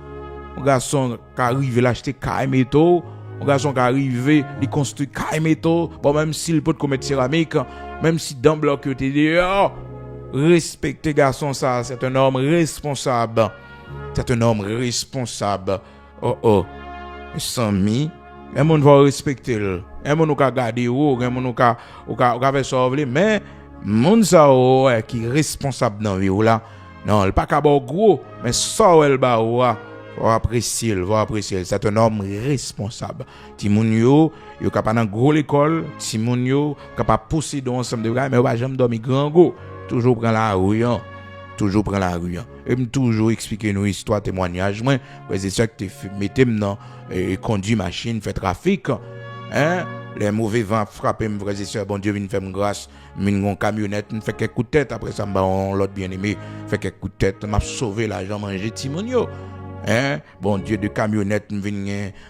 Un garçon qui arrive l'acheter caille métaux. Un garçon qui arrive, il construit caille métaux, bon même s'il peut commettre céramique, même si dans bloc était dehors, respecter garçon ça, c'est un homme responsable. C'est un homme responsable. Oh, sans mi, un monde va respecter le. Un monde va garder ou un monde va faire sauver mais monde ça qui est responsable dans vie là. Non, il pas capable gros, mais ça elle ba va apprécier, c'est un homme responsable. Timoun yo capable dans gros l'école, Timoun yo capable posséder ensemble de gars mais va jamais dormir grand go, toujours prend la rue. Et me toujours expliquer nos histoires témoignages moi, c'est ça que tu mettez maintenant et conduit machine, fait trafic. Hein? Les mauvais vents frappent mes frères et sœurs, bon Dieu vient faire grâce, une camionnette, me fait quelques coups de tête après ça l'autre bien-aimé, fait quelques coups de tête, m'a sauvé l'argent manger Timoun yo. Hein? Bon Dieu, de camionnette,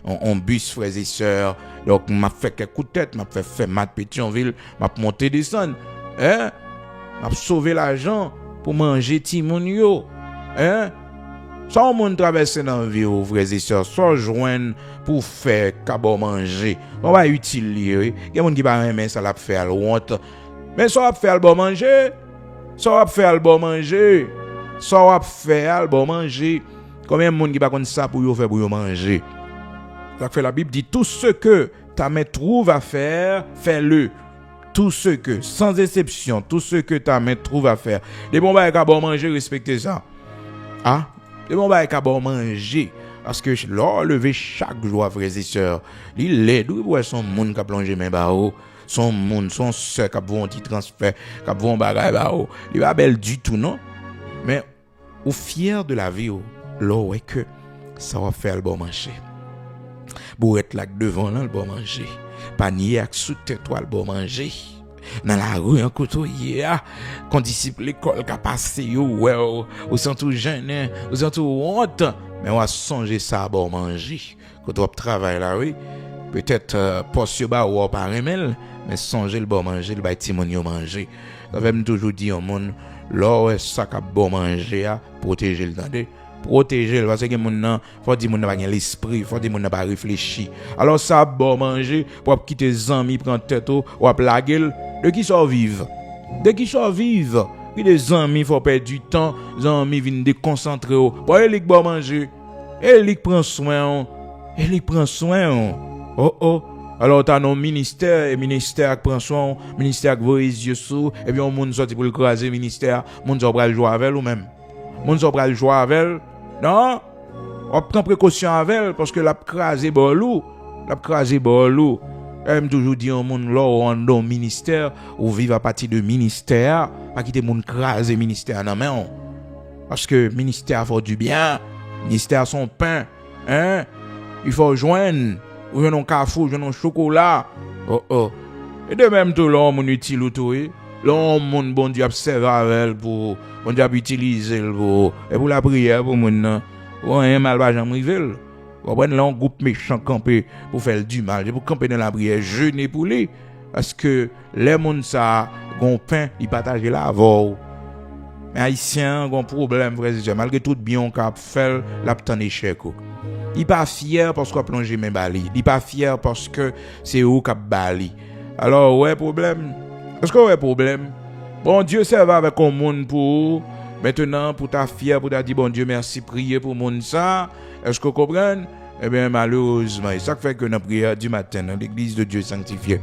en bus, frères et sœurs. Donc, m'a fait quelques coups de tête, m'a fait mat Pétionville, m'a monté descendre. Hein? M'a sauvé l'argent pour manger Timoun yo. Hein? Sans monde traverser dans la vie, frères et sœurs, sans joindre pour faire qu'à manger. On va utiliser. Il y a des gens qui va aimer ça, la faire honte. Mais ça va faire le bon manger. Ça va faire le bon manger. Ça va faire le bon manger. Combien de monde qui va comme ça pour faire pour manger? Ça fait la Bible dit tout ce que ta main trouve à faire, fais-le. Tout ce que, sans exception, tout ce que ta main trouve à faire. Les bons bails à bon manger, respectez ça. Ah? Les bons bails à bon manger. Parce que l'or levé chaque jour, frères et sœurs. Il est d'où il son monde qui a plongé mes barreaux. Son monde, son sœur qui a un petit transfert, qui a un bagage barreaux. Il va belle du tout, non? Mais, au fier de la vie, l'or est que ça va faire le bon manger. Pour être là devant là, le bon manger. Panier avec sous tête toi le bon manger. Dans la rue un couteau qu'on disciple l'école qui a passé ou sont tout jeune, ou sont tout honte, mais on va songer ça bon manger. Quand on travaille là oui, peut-être poste ba ou pas remel, mais songer le bon manger, le ba ti moun yo manger. Ça veut toujours dire au monde là ça qu'a bon manger à protéger le tande. Protéger parce que moun nan faut dire moun n'a pas l'esprit, faut dire moun n'a pas réfléchi. Alors ça bon manger pour quitter amis prendre tête ou blaguer de qui sont vivre. De qui sont vivre. Puis des amis faut perdre du temps, les amis viennent déconcentrer pour elle bon manger. Elle prend soin. Elle prend soin. Oh. Alors t'as nos ministères et ministère qui prend soin, ministère qui voit les yeux sous et puis on moun sorti pour le croiser ministère, moun so pral jouer avec ou même. Moun so pral jouer avec elle. Non, on prend précaution avec elle parce que la crasé bolou, aime toujours dire au monde là on dans ministère ou vivre à partir de ministère, pas quitter monde craser ministère non mais parce que ministère faut du bien, ministère son pain, hein? Il faut joindre ou joindre un café, joindre un chocolat. Oh. Et de même tout là on utile ou tout là monde bon Dieu observe avec pour bon Dieu utiliser pour et pour la prière pour moun ou un mal va jamais rivel. On prend là un groupe méchant camper pour faire du mal, pour camper dans la prière, jeûner pour lui parce que les monde ça gon pain, ils partagent la avou. Mais haïtien gon problème frère, malgré tout bien qu'a fait l'abtan échec. Il pas fier parce qu'on plongé même bali, il pas fier parce que c'est eux qui bali. Alors ouais problème. Est-ce qu'on a un problème? Bon Dieu serve avec un monde pour maintenant pour ta fière pour ta dire bon Dieu merci prier pour monde ça. Est-ce que vous comprenez? Eh bien malheureusement, ça fait que nous prions du matin dans l'église de Dieu sanctifié.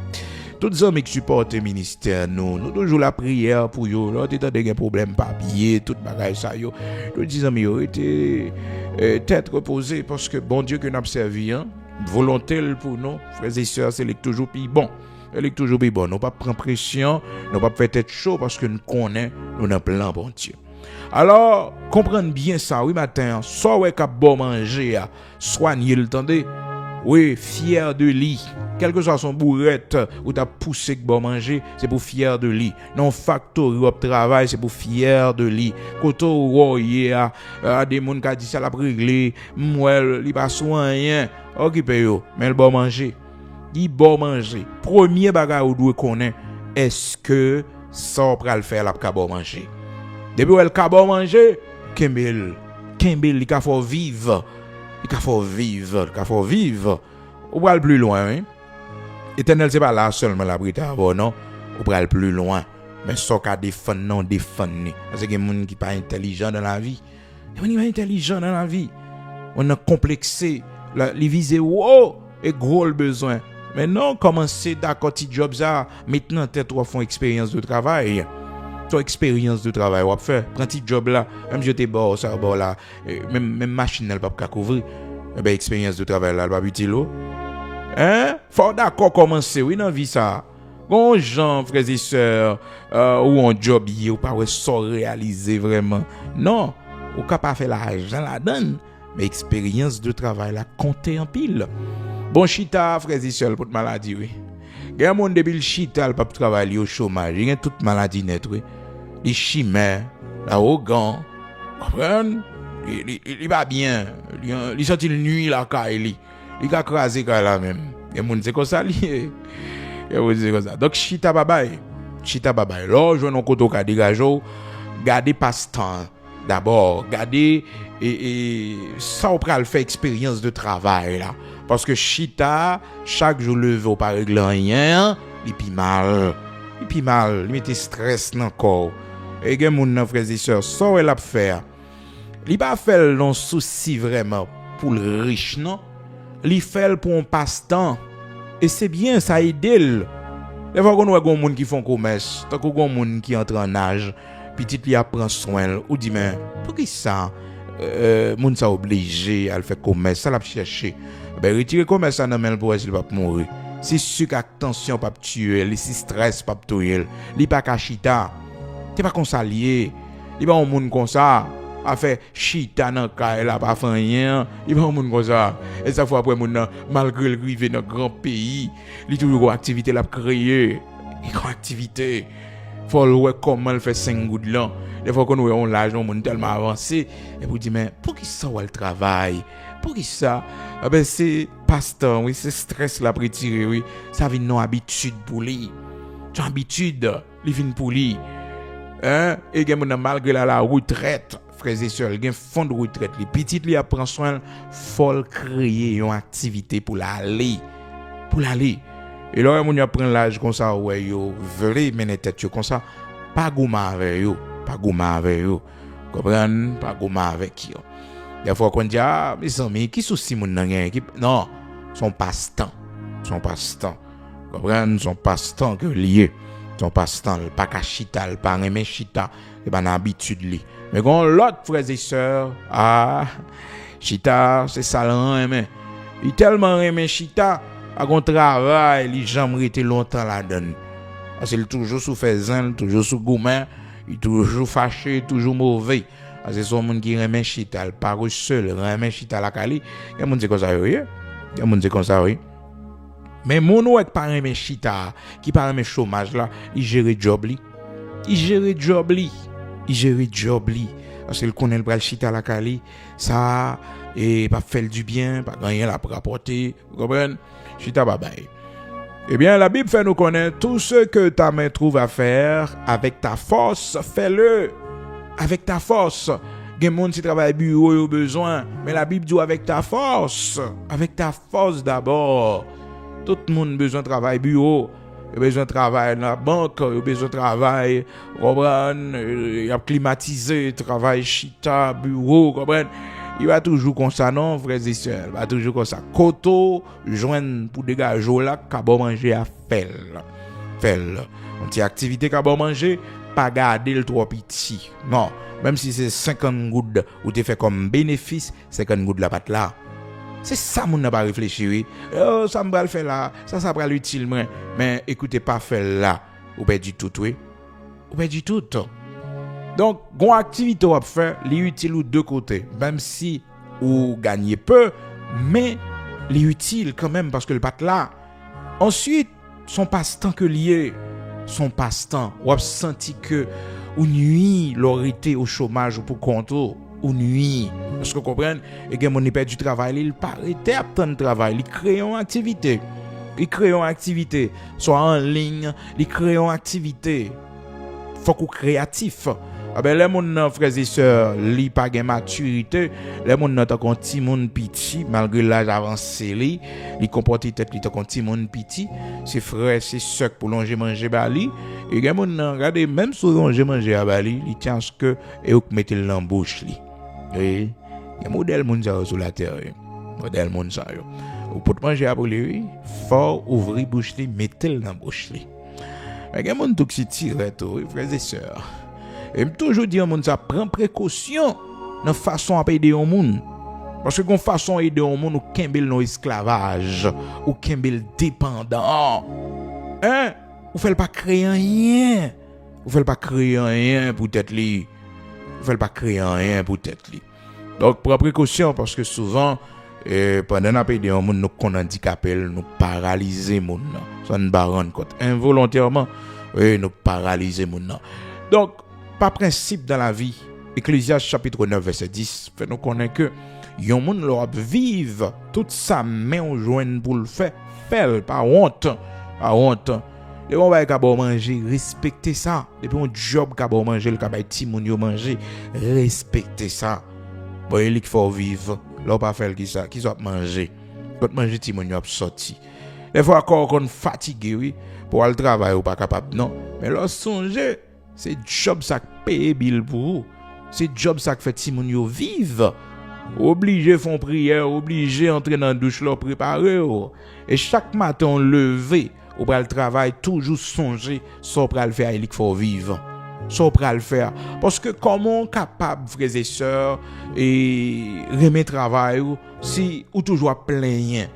Tous les hommes qui supportent le ministère nous toujours la prière pour eux. Là t'as des problèmes papier, tout bagage ça yo. Tous les hommes yo étaient tête reposée parce que bon Dieu que nous servi hein, volonté pour nous, frères et sœurs, c'est toujours plus bon. Elle est toujours bien bonne. Nous ne pas prendre pression, nous ne pas faire tête chaud parce que nous connaissons, nous avons plein bon Dieu. Alors, comprenez bien ça, oui, matin, soit ouais qu'à bon manger, soigner le temps. Oui, fier de lui. Quel que soit son bourrette ou t'as poussé que bon manger, c'est pour fier de lui. Non factory ou travail, c'est pour fier de lui. Koto ou yeah, des gens qui dit ça la réglé, moi, il pas soigner, occupé yo, mais le bon manger. Il bon manger. Premier bagage ou doit connaître est-ce que ça va le faire la ka bon manger. Depuis elle ka bon manger, Kembel, il faut vivre. Il faut vivre. On va aller plus loin, hein. Éternel c'est pas là seulement la brita non. On va aller plus loin. Mais ça ka défendre non défendre. Parce que des gens qui pas intelligent dans la vie. Des gens pas intelligent dans la vie. On a complexé les viser et gros le besoin. Mais non, commencer d'accord petit job ça, maintenant tête trois font expérience de travail. Ton expérience de travail on faire, prends petit job là, même jeter bord ça bord là, même machine elle pas couvrir. Ben expérience de travail là, pas utile. Hein? Faut d'accord commencer oui dans vie ça. Bon gens frères et sœurs ou un job ou pas sans réaliser vraiment. Non, ou capable faire l'argent la donne, mais expérience de travail là compter en pile. Bon chita frères et sœurs pour maladie oui. Gen monde depuis le chita le pas travailler au chômage, il y a toute maladie net oui. Les chimères, l'arrogant, comprendre, il va bien, il sorti la nuit la caille, il a crasé là même. Et monde c'est comme ça lié. Et vous c'est comme ça. Donc chita bye. Là je non koto ka dégager, garder passe-temps. D'abord, regardez et ça on pral faire expérience de travail là parce que chita chaque jour levé au pas régler rien, il pi mal, il mettait stress dans corps. Et gen moun nan frères et sœurs, ça elle a faire. Il pas fait non souci vraiment pour le riche non, il fait pour un passe-temps. Et c'est bien ça aide. Des fois qu'on voit gon moun qui font commerce, tant qu'on gon moun qui entre en âge, petit li apprend soin ou dit mais pour qui ça moun ça obligé à le faire commerce, ça l'a chercher. Ben retirer commerce ça nan men pour s'il va mourir. Si sucre ak tension pas tuer, si stress pas tuer, li pas ka chita. T'es pas comme ça lié. Il pas un monde comme ça. A fait chita nan ka la pas fait rien. Il pas un monde comme ça. Et ça fois après moun malgré le rive dans grand pays, il toujours activité l'a créer. Il grand activité. Faut le voir comment il fait 5 gouttes là. Des fois qu'on voit on l'âge on monde tellement avancé et vous dit mais pour qui ça va le travail? Pour qui ça? Ah ben c'est passe-temps, oui, c'est stress la retirer, oui. Ça vient non habitude pour lui. Tu habitude, il vient pour lui. Hein? Et gen moun malgré la retraite, frères et sœurs, gen fond de retraite, les petites li prend soin, faut créer une activité pour l'aller. Pour l'aller. Et là moun prend l'âge comme ça ouais yo, vrai mener tête yo comme ça, pas gouma avec yo, pas gouma avec yo. Comprendre? Pas gouma avec yo. Des fois qu'on dit ah mes amis qui souci moun nan gen équipe non son passe-temps comprendre son passe-temps que lié son passe-temps pas ka chita pas aimer chita c'est pas habitude li mais quand l'autre frères et sœurs chita c'est ça l'aimer il tellement aimer chita à gon travail il jamais été longtemps la donne parce qu'il toujours sous faisant toujours sous gourmand il toujours fâché toujours mauvais. C'est son monde qui remet chita, il pas seul, remet chita la cali. Il y a monde comme ça oui. Il y a monde comme ça oui. Mais mon ou pas remet chita, qui pas remet chômage là, il gère job li. Il gère job li. Parce qu'il connaît le bral chita la cali, ça et pas faire du bien, pas gagner la rapporter, vous comprenez? Chita bye bye. Eh bien, la Bible fait nous connaître tout ce que ta main trouve à faire avec ta force, fais-le. Avec ta force. Gen moun si travail bureau yo besoin, mais la Bible dit avec ta force. Avec ta force d'abord. Tout le monde besoin de travail bureau, il besoin de travail dans la banque, il besoin de travail, comprendre, il a climatisé, travail chita, bureau, comprendre. Il va toujours comme ça non, frères et sœurs, il va toujours comme ça. Koto joindre pour dégager là, ka bon manger à faire. On dit activité ka bon manger pas garder le trop petit. Non, même si c'est 50 gouttes ou tu fait comme bénéfice, 50 gouttes la patte là. C'est ça mon n'a pas réfléchi oui. Oh, ça me va le faire là, ça va l'utile mais écoutez pas faire là, ou pas du tout oui. Ou pas du tout. Donc, gon activité ou faire, li utile ou deux côtés, même si ou gagnez peu, mais li utile quand même parce que le patte là. Ensuite, son passe-temps que lié son passe-temps ou a senti que ou nuit l'autorité au chômage ou pour compte ou nuit parce que vous comprenez et que mon perd du travail il paraît attendre travail il crée une activité soit en ligne il crée une activité faut qu'on créatif. Ah ben les moun frères et sœurs li pas gen maturité les moun nan tant ti moun petit malgré l'âge avancé li comporte tête li tant ti moun petit c'est frère c'est sœur pour longer manger bali et gen moun nan regardez même sur longer manger à bali il tient ce que et ou mettre l'embouche li oui il y a modèle moun ça sur la terre modèle moun ça yo ou pour manger après lui faut ouvrir bouche li mettre l'embouche li mais gen moun tout qui tire tout frères et sœurs. Et toujours dire moun ça prend précaution dans façon à aider un monde parce que gon façon aider un monde ou kembel non esclavage ou kembel dépendant ou fait pas créer rien pour tête li donc prend précaution parce que souvent pendant n'a aider un monde nous qu'on handicapé nous paralyser monde ça ne baron compte involontairement nous paralyser monde donc par principe dans la vie, Ecclésiaste chapitre 9 verset 10 fait nous connaître que yon moun leur vivre toute sa main au joindre pour le faire pas honte Depuis on va bon manger, respectez ça. Depuis on job ka bon manger, le ka bay ti moun yo manger, respectez ça. Bon, il faut vivre. Là pas faire qui ça, qui soit manger. Quand manger ti moun yo a sorti. Des fois encore qu'on fatigué oui, pour aller travailler ou pas capable non. Mais là songer, c'est job ça paye bill pour vous. C'est job ça fait ti moun yo vivre. Obligé font prière, obligé entrer dans douche là préparer. Et chaque matin on lever, ou pral travail toujours songer so pral faire il faut vivre. So pral faire parce que comment capable frères et sœurs et remettre travail si ou toujours plein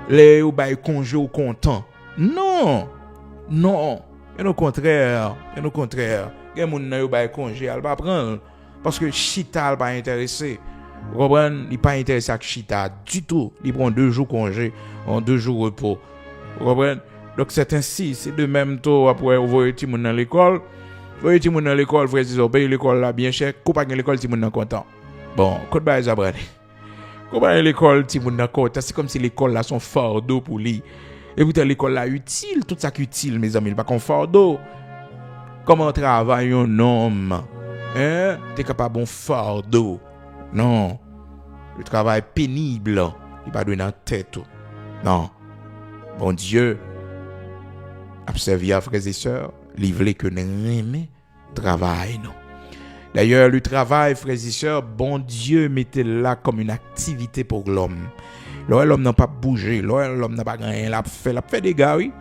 les ou bay congé ou content. Non. Et au contraire, gen moun nan yo bay congé, al pa prendre parce que chita al pas intéressé. Robin, il pas intéressé à chita du tout. Il prend 2 jours congé, en 2 jours repos. Robin, donc c'est ainsi, c'est de même tôt après envoyer ti moun dans l'école. Envoyer ti moun dans l'école, frère, si paye l'école là bien cher, ko pa gen l'école ti moun nan content. Bon, code ba zabrane. Ko pa l'école ti moun nan content, c'est comme si l'école là son fardeau pour lui. Et puis l'école là utile, tout ça qui utile mes amis, pas comme fardeau. Comment travaille un homme? Hein? T'es capable bon fardeau. Non, le travail pénible, il va donner dans la tête. Non, bon Dieu, observez frères et sœurs, livrez que nous aimons travail. Non. D'ailleurs, le travail, frères et sœurs, bon Dieu mettez là comme une activité pour l'homme. L'homme n'a pas bougé, l'homme n'a pas rien, il a fait des gars, oui.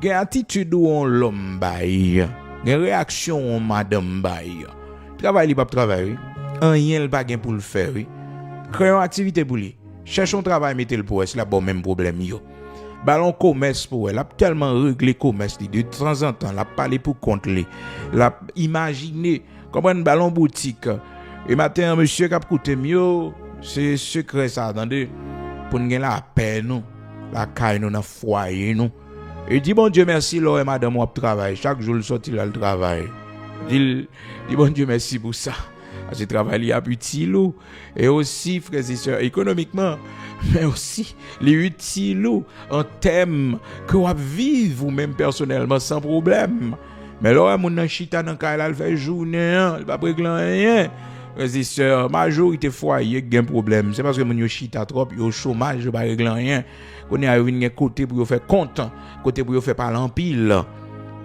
Il y a une attitude où l'homme baille, il y a une réaction où madame baille. Travail, il va travailler. Rien le bagage pour le faire oui. Créons activité pour lui. Cherchons travail mettez le pour c'est la bon même problème yo. Ballon commerce pour elle, a tellement réglé commerce de temps en temps, la parler pour compte lui. La imaginer comme un ballon boutique. Et matin monsieur cap coûter mieux, c'est secret ça attendez pour nous la paix nous, la caille nous dans foyer nous. Et dit bon Dieu merci là madame on travail, chaque jour le sorti là le travail. Dit bon Dieu merci pour ça. Je travaille à utile et aussi frères et sœurs économiquement mais aussi les utiles en termes que vous vivre vous même personnellement sans problème mais là mon chita dans ka il fait journée il pas régler rien frères et sœurs majorité foyer gain problème c'est parce que mon chita trop au chômage pas régler rien qu'on est arrivé côté pour faire compte côté pour faire parler en pile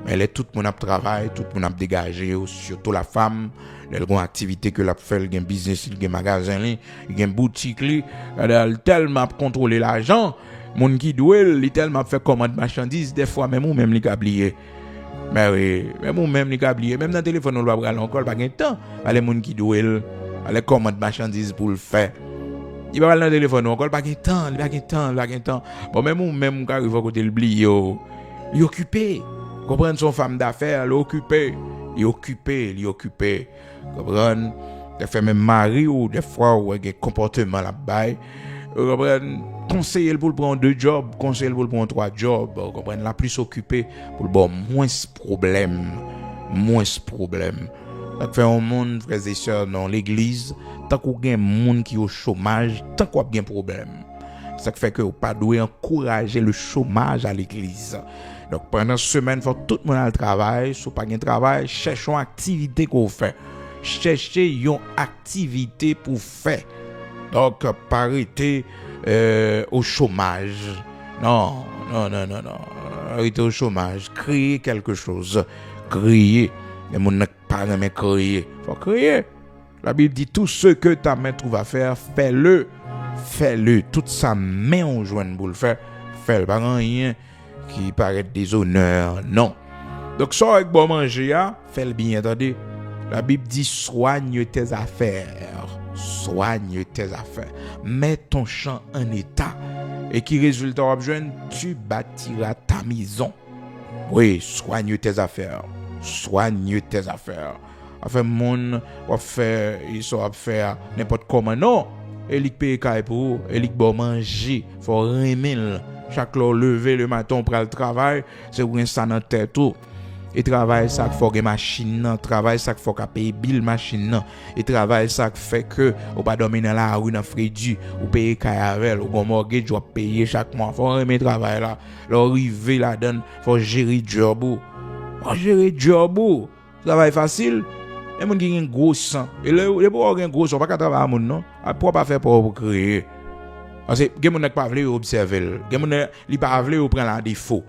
mais tout le monde a travail tout le monde a dégagé surtout la femme elle a une activité que la fait, il y a un business, il y a un magasin, il y a une boutique, elle a tellement contrôler l'argent, mon qui doit, il tellement fait commande marchandises, des fois même ou même les oublié. Mais oui, même ou même les oublié, même dans le téléphone on doit aller encore pas de temps, les mon qui doit, elle commande marchandises pour le faire. Il va aller dans le téléphone encore pas de temps. Bon même ou même quand arrive à côté le blié, il occupé. Comprendre son femme d'affaires, il occupé. Comprendre, des fois même mari ou des fois où il y a un comportement là-bas. Comprendre, conseiller pour prendre 2 jobs, conseiller pour prendre 3 jobs. Comprendre, la plus occupé pour le bon moins problème. Ça fait un monde frères et sœurs dans l'église, tant qu'on a un monde qui est au chômage, tant qu'on a bien problème. Ça fait que vous pas doit encourager le chômage à l'église. Donc pendant semaine, il faut tout le monde au travail, si vous pas de travail, cherchez une activité qu'on fait. Cherchez une activité pour faire. Donc pas arrêter au chômage. Non. Arrêter au chômage, créer quelque chose. Créer. Les gens ne pas jamais créer. Il faut créer. La Bible dit tout ce que ta main trouve à faire, fais-le. Toute sa main on joint pour le faire. Fais-le. Pas rien qui paraît déshonneur. Non. Donc, ça avec bon manger, fais-le bien, attendez. La Bible dit soigne tes affaires. Mets ton champ en état. Et qui résultat objeune, tu bâtiras ta maison. Oui, soigne tes affaires. Enfin, mon va faire, il saura faire n'importe comment. Non. Et il paye pour et il bon manger. Faut remettre. Chaque jour lever le matin pour le travail, c'est pour ça dans tête tout. Et travail ça qu'il faut que machine, travail ça qu'il faut que payer bill machine, et travail ça qui fait que ou pas dormir dans la rue dans frédu, ou payer cayavel, ou bon mortgage doit payer chaque mois. Faut remettre travail là, l'arriver là-dedans, faut gérer job. On gérer job ou travail facile. Et moun qui ont un gros sang. Et le pour avoir un gros sang, pas qu'à travailler à moun non. Pourquoi pas faire pour créer? Parce que gen moun n'a pas voulu observer. Gen moun li pas voulu prendre la défaut.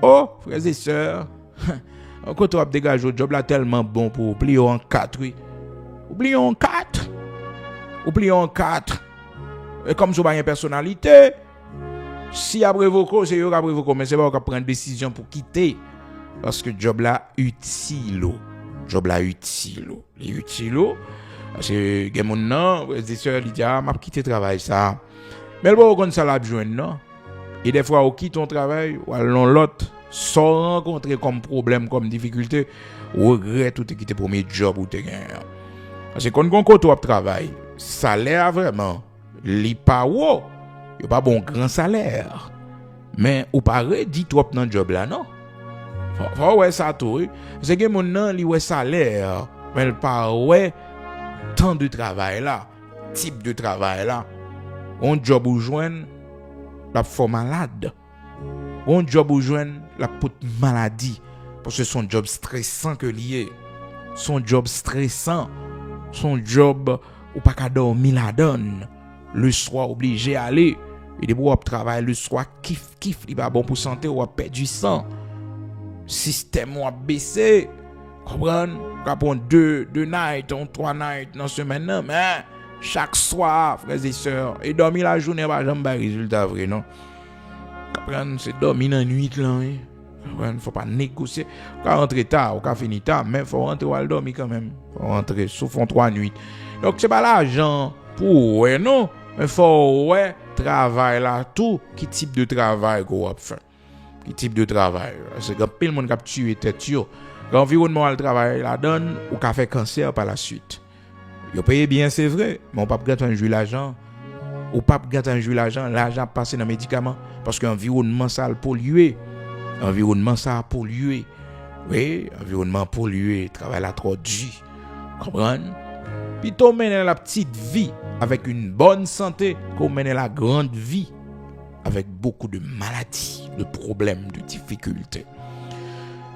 Oh, frères et sœurs, quand on dégage le job là tellement bon pour oublier en 4 oui. Oublier en 4. Oublier en 4. Et comme ça pas une personnalité, si après vos c'est eux après vos mais c'est pas qu'on prend une décision pour quitter parce que job là utile. Job là utile. Les utile parce que gen moun nan, frères et sœurs, il dit m'a quitter travail ça. Mais le bon comme ça la joindre non. Et des fois, on quitte ton travail, ou allons l'autre, sans rencontrer comme problème, comme difficulté, ou regrette ou te quitter pour mes jobs ou te gagner. Parce que quand on compte au travail, salaire vraiment, li pas haut, il pas bon grand salaire. Mais ou pas dit trop dans job là non. Faut ouais ça tout. C'est que mon nan li ouais salaire, mais pas ouais temps de travail là, type de travail là. On job ou joindre la fort malade. Un job ou joindre la toute maladie parce que son job stressant que lié. Son job stressant. Son job ou pas qu'à dormir la donne. Le soir obligé à aller. Et des pour travail le soir kiff il pas bon pour santé ou perdre du sang. Système ou baissé. Comprendre? Capon 2 nights, 3 nights dans semaine non mais chaque soir, frères et sœurs, et dormir la journée, pas jamais résultat vrai, non? Comprendre, c'est dormir la nuit, là, hein? Faut pas négocier. Faut rentrer tard, faut finir tard, mais faut rentrer ou dormir quand même. Faut rentrer, sauf en 3 nuits. Donc, c'est pas l'argent pour, ouais, non? Mais faut, ouais, travail là, tout, qui type de travail qu'on va faire? Qui type de travail? C'est que pile monde qui a tué tête, l'environnement le travail la donne, ou qui a fait cancer par la suite. Yo paye bien c'est vrai, mais on pas gâter jouer l'argent. Ou pas gâter jouer l'argent passer dans médicaments parce que environnement ça le pollué. Environnement ça a pollué. Oui, environnement pollué, travail là trop dur. Comprendre? Puis tu mènes la petite vie avec une bonne santé, qu'on mène la grande vie avec beaucoup de maladies, de problèmes, de difficultés.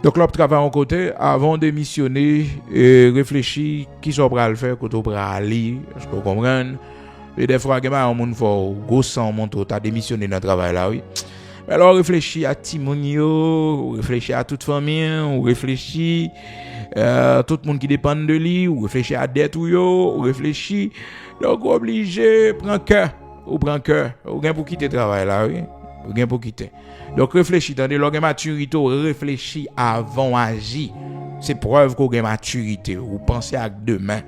Donc, l'on travaille en côté avant de missionner et réfléchir qui sont prêts à le faire, quand on prêt à aller, je peux comprendre. Et des fois, il y a un monde fort, gros sang, montre, tu as démissionné dans le travail là, oui. Mais alors, réfléchis à Timonio, réfléchis à toute famille, ou réfléchis à tout le monde qui dépend de lui, ou réfléchis à dette ou réfléchis. Donc, obligé, prends cœur, ou bien pour quitter le travail là, oui. Ou bien pour quitter. Donc réfléchis, tandis que maturité, réfléchis avant d'agir. C'est preuve qu'on a maturité, ou pensez à demain.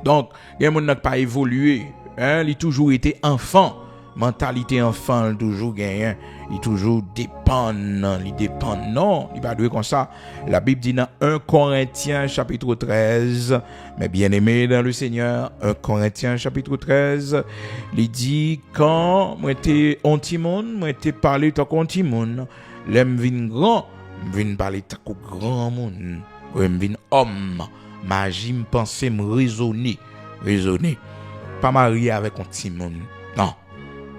Donc, il y a n'a pas évolué, hein, il a toujours été enfant. Mentalité enfant, il toujours gagné, il toujours dépend, non, il pas doué comme ça. La Bible dit dans 1 Corinthiens chapitre 13, mais bien aimé dans le Seigneur, 1 Corinthiens chapitre 13, il dit quand moi était anti-monde, moi était parlé tant qu'anti-monde, l'aime vin grand, vin parler tant que grand monde, l'aime vin homme, magie me penser me raisonner, pas marié avec anti-monde. Non.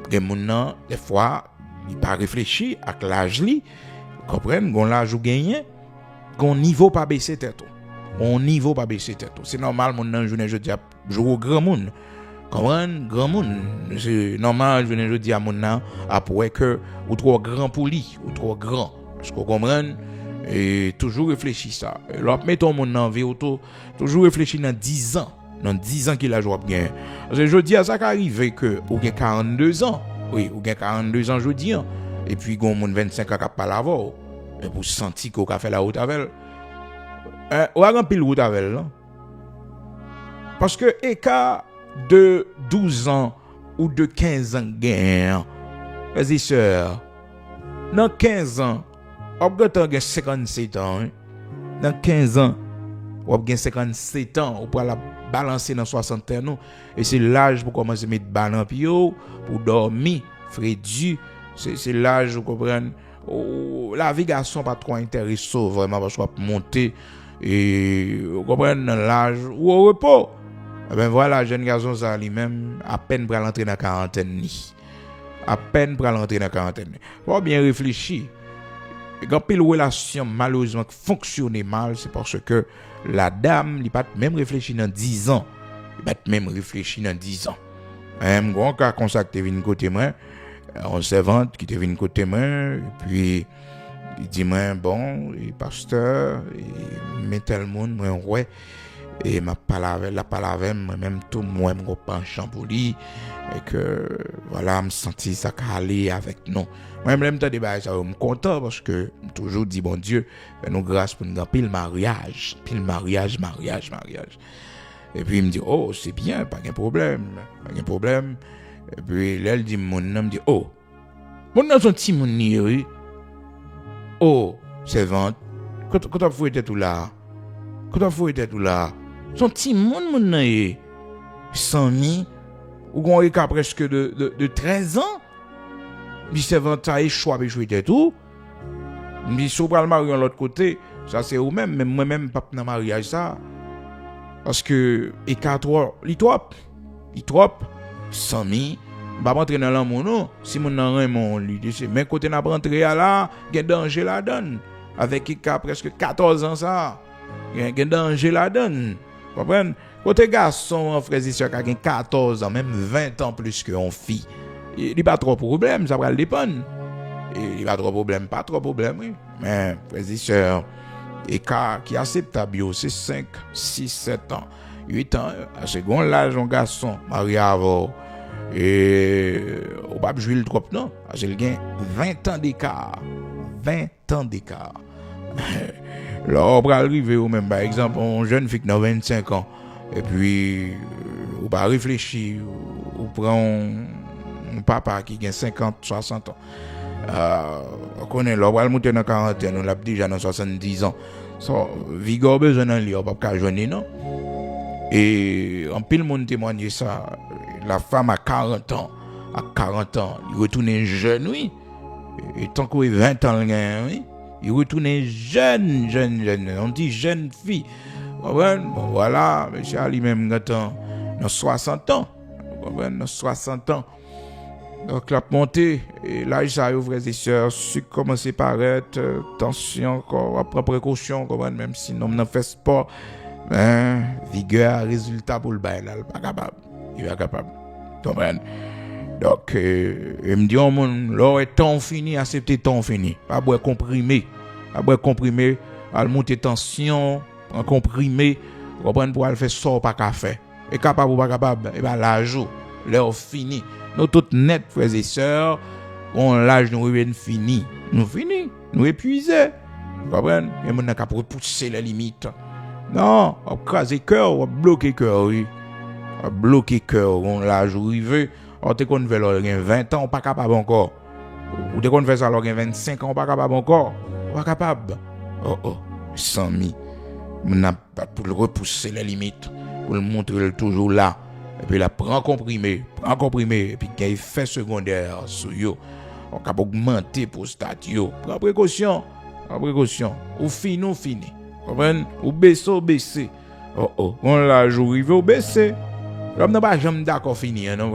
Des gens, des fois, ils pas réfléchi à l'âge li, comprennent, gon l'âge ou gagné, gon niveau pas baisser tête. On niveau pas baisser tête. C'est normal mon nan journée je dis jouer grand monde. Comprendre grand monde, c'est normal je dis à mon nan après que ou trop grand pour lui, ou trop grand. Parce que comprendre et toujours réfléchir ça. Alors mettons mon nan vie auto, toujours réfléchir dans 10 ans. Dans 10 ans qu'il a joué bien. Parce que je dis à ça qu'arrive que ou gen 42 ans. Oui, ou gen 42 ans je dis. Et puis gon moun 25 ans qui pas la voix. Et pour sentir qu'on a fait la route avec. Ou a rempli la route avec là. Parce que écart de 12 ans ou de 15 ans gain. Frères et sœurs, dans 15 ans, on a 57 ans. Dans 15 ans, on a 57 ans, on peut la balancer dans 60 ans. Et c'est l'âge pour commencer à mettre balle en pio, pour dormir, frédu. C'est l'âge, vous comprenez. La vie garçon pas trop intéressant vraiment parce qu'on monter et vous comprenez dans l'âge ou au repos. Eh ben voilà, jeune garçon ça lui-même à peine pour l'entrer dans la quarantaine. À peine pour l'entrer dans la quarantaine. Faut bien réfléchir. Quand pile relation malheureusement fonctionne mal, c'est parce que la dame n'a pas même réfléchi dans 10 ans. Il pas même réfléchi dans 10 ans. Même grand cas comme ça qui vient côté moi, on servante qui vient côté moi et puis il dit moi bon, et pasteur, et met tel monde moi ouais et m'a parlé la parole même tout moi me penchant pour lui et que voilà me senti ça aller avec nous. Moi même temps débat ça me content parce que toujours dit bon Dieu nous grâce pour nous pile mariage. Et puis il me dit oh c'est bien pas de problème. Et puis là il dit mon nom dit oh mon nom son petit mon ni oh servante quand tu fouette tout là son petit mon nan 100 000 ou qu'on est presque de 13 ans. Puis servante ça échoue tout. Puis si on prend le mari de l'autre côté, ça c'est ou même moi-même pas dans mariage ça. Parce que écart trop 100 000 pas rentrer dans l'amour non si mon nan Raymond lui dit mais côté n'a pas rentrer là il y a danger la donne avec écart presque 14 ans ça il y a danger la donne comprendre côté garçon frères et sœurs qui a 14 ans même 20 ans plus que on fille il pas trop problème ça va le dépendre il pas trop problème oui mais frères et sœurs écart qui acceptable c'est 5 6 7 ans 8 ans à second l'âge un garçon marié avant et on pas jouer le trop non parce qu'il gagne 20 ans d'écart là on va arriver au même par exemple un jeune fille qui a 25 ans et puis on va réfléchir on prend un papa qui a 50 60 ans on connaît là on va monter dans 40 on l'a déjà dans 70 ans so vigueur besoin dans lui on pas qu'à joindre non et en pile monde témoigne ça la femme à 40 ans il retourne jeune oui et tant qu'il 20 ans oui il retourne jeune on dit jeune fille bon, voilà monsieur Ali même dans 60 ans dans 60 ans donc la montée et l'âge ça frères et sœurs sucre commence à paraître tension encore prendre précaution même si on fait sport vigueur résultat pour le bail là il est capable comprendre donc il me dit là est temps fini accepter temps fini pas boire comprimé à monter tension en comprimé comprendre pour aller faire sort pas café et capable ou pas capable et ben l'âge l'heure fini nous toutes net frères et sœurs on l'âge nous fini nous épuisés comprendre et mon n'a repousser les limites non on craser cœur on bloquer cœur oui on bloquer cœur on l'âge arrivé on te qu'on veut 20 ans on pas capable encore ou te qu'on fait ça alors 25 ans on pas capable encore pas capable 100 000 on n'a pas pour le repousser les limites pour le montrer toujours là et puis là prend comprimé et puis qu'il effet secondaire sur yo on capable augmenter pour statio prends précaution ou fini comprendre ou baisser on la jour arrivé au baisser l'homme n'a pas jamais d'accord fini non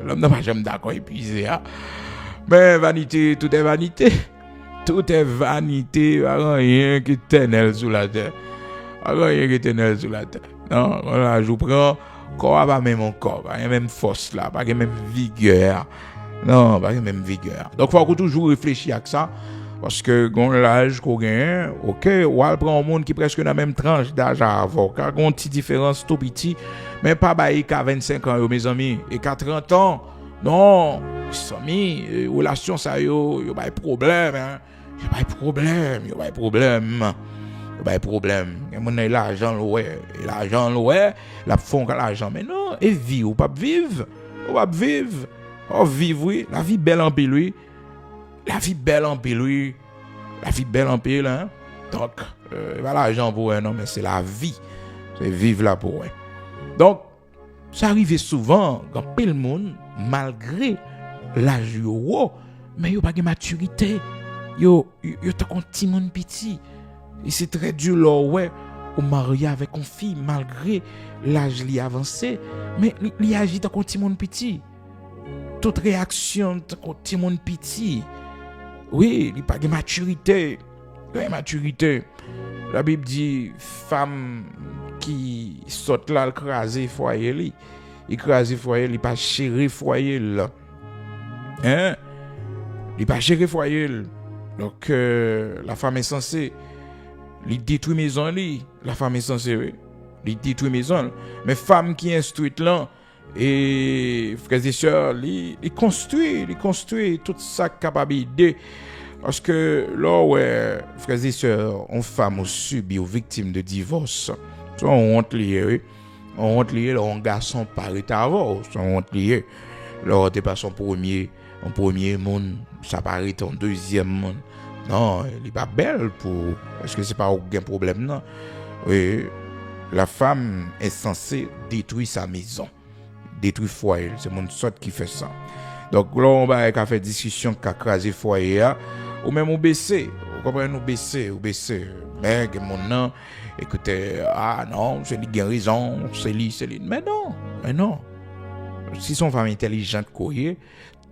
l'homme n'a pas jamais d'accord épuisé mais vanité tout est vanité rien qui est éternel sur la terre non on la jour prend corps pas même encore pas même force là pas même vigueur non pas même vigueur donc faut toujours réfléchir à ça parce que gon l'âge qu'on gagne OK ou al prend un monde qui presque dans la même tranche d'âge avant car gon petit différence tout petit mais pas bail qu'à 25 ans mes amis et qu'à 30 ans non amis relation ça yo pas problème yo pas problème et mon l'argent la fond l'argent mais non et vie ou pas vivre oui la vie belle en pile lui la vie belle en pile hein donc pas l'argent pour non mais c'est la vie c'est vivre là pour donc ça arrive souvent quand pile monde malgré l'âge yo mais yo pas de maturité yo t'as un petit monde petit et c'est très dur là au marié avec une fille malgré l'âge li avancé mais li agit comme un petit monde petit toute réaction comme un petit monde petit Oui, il pas de maturité. Pas de maturité. La Bible dit femme qui saute là écraser foyer li. Écraser foyer, il pas chérir foyer là. Hein? Il pas chérir foyer. Donc la femme est censée il détruit maison li. La femme est censée oui. Il détruit maison. Mais femme qui est instruite là et frères et sœurs, il construit toute sa capacité. Parce que là, ouais, frères et sœurs, on femme subi aux victimes de divorce. On honte lié, on garçon paraît avant, on honte lié. Là, t'es pas son premier monde, ça paraît ton deuxième monde. Non, il est pas belle pour, parce que c'est pas aucun problème non. Oui, la femme est censée détruire sa maison, détruire foyer. C'est mon sorte qui fait ça. Donc là, on va faire discussion qui a crasé foyer. Ou même au baisser, vous comprenez, ou baisser. Mais mon nom, écoutez, ah non, c'est lui qui a raison, c'est lui. Mais non. Si son femme intelligente,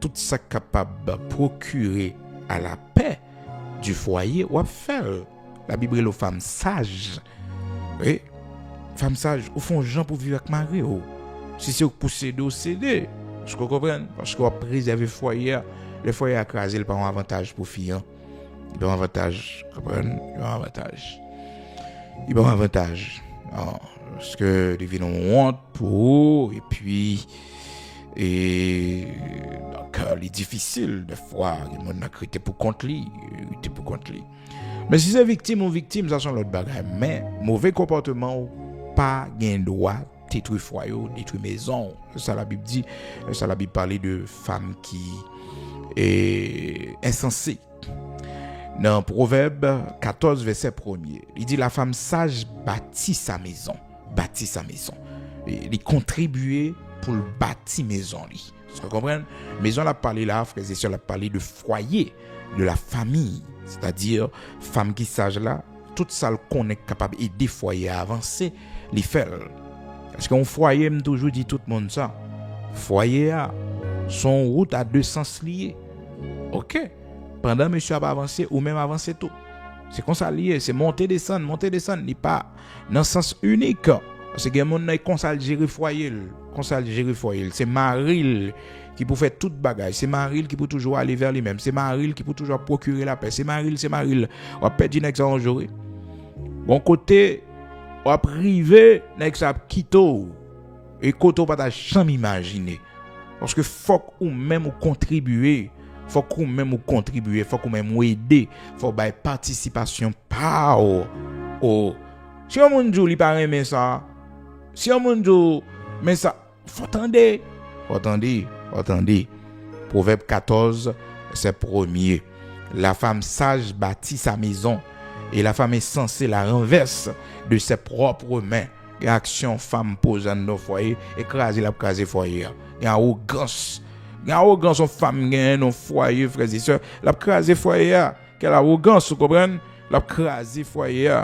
tout ça capable de procurer à la paix du foyer, ou à faire. La Bible est aux femmes sages. Oui, femmes sages, au fond, gens pour vivre avec Marie. Si c'est pour céder, je comprends, parce qu'on va préserver le foyer. Le foyer à craser, il pas un avantage pour filles. Il pas un avantage. Il pas un avantage. Non, parce que les filles ont honte pour eux. Et puis, donc, il est difficile des fois. Les gens n'ont été pour contre lui. Mais si c'est victime, ça sont l'autre bagage. Mais mauvais comportement, pas gain droit. Détruire foyer, détruire maison. Ça la Bible dit. Ça la Bible parlait de femmes qui est insensé. Dans Proverbe 14, verset 1er, il dit la femme sage bâtit sa maison. Il contribue pour le bâtir maison. Vous comprenez? Maison, la parlé là, frères et sœurs, la parlé de foyer, de la famille. C'est-à-dire, femme qui sage là, tout ça qu'on est capable d'aider foyer à avancer, les faire. Parce qu'un foyer, me toujours dit tout le monde ça. Foyer a son route à deux sens liés. Ok. Pendant monsieur a avancé ou même avancé tout. C'est comme ça lié. C'est monter, descendre. N'est pas dans le sens unique. Parce que les gens qui conseillent gérer foyer. C'est Maril qui peut faire toute bagage. C'est Maril qui peut toujours aller vers lui-même. C'est Maril qui peut toujours procurer la paix. C'est Maril. On va perdre une en jour. Bon côté, on va priver avec sa quito. Et côté, on va pas jamais imaginer. Parce que faut qu'on même contribuer. Faut qu'on même aider. Faut ba participation par Si on monde li pas aimer ça. Si on monde mais ça faut attendre. Proverbe 14 c'est premier. La femme sage bâtit sa maison et la femme est censée la renverse de ses propres mains. Action femme pose dans nos foyers écraser foyer. Il y a arrogance en femme gagne dans foyer frères et sœurs. La craser foyer. Quelle arrogance, vous comprenez? La craser foyer.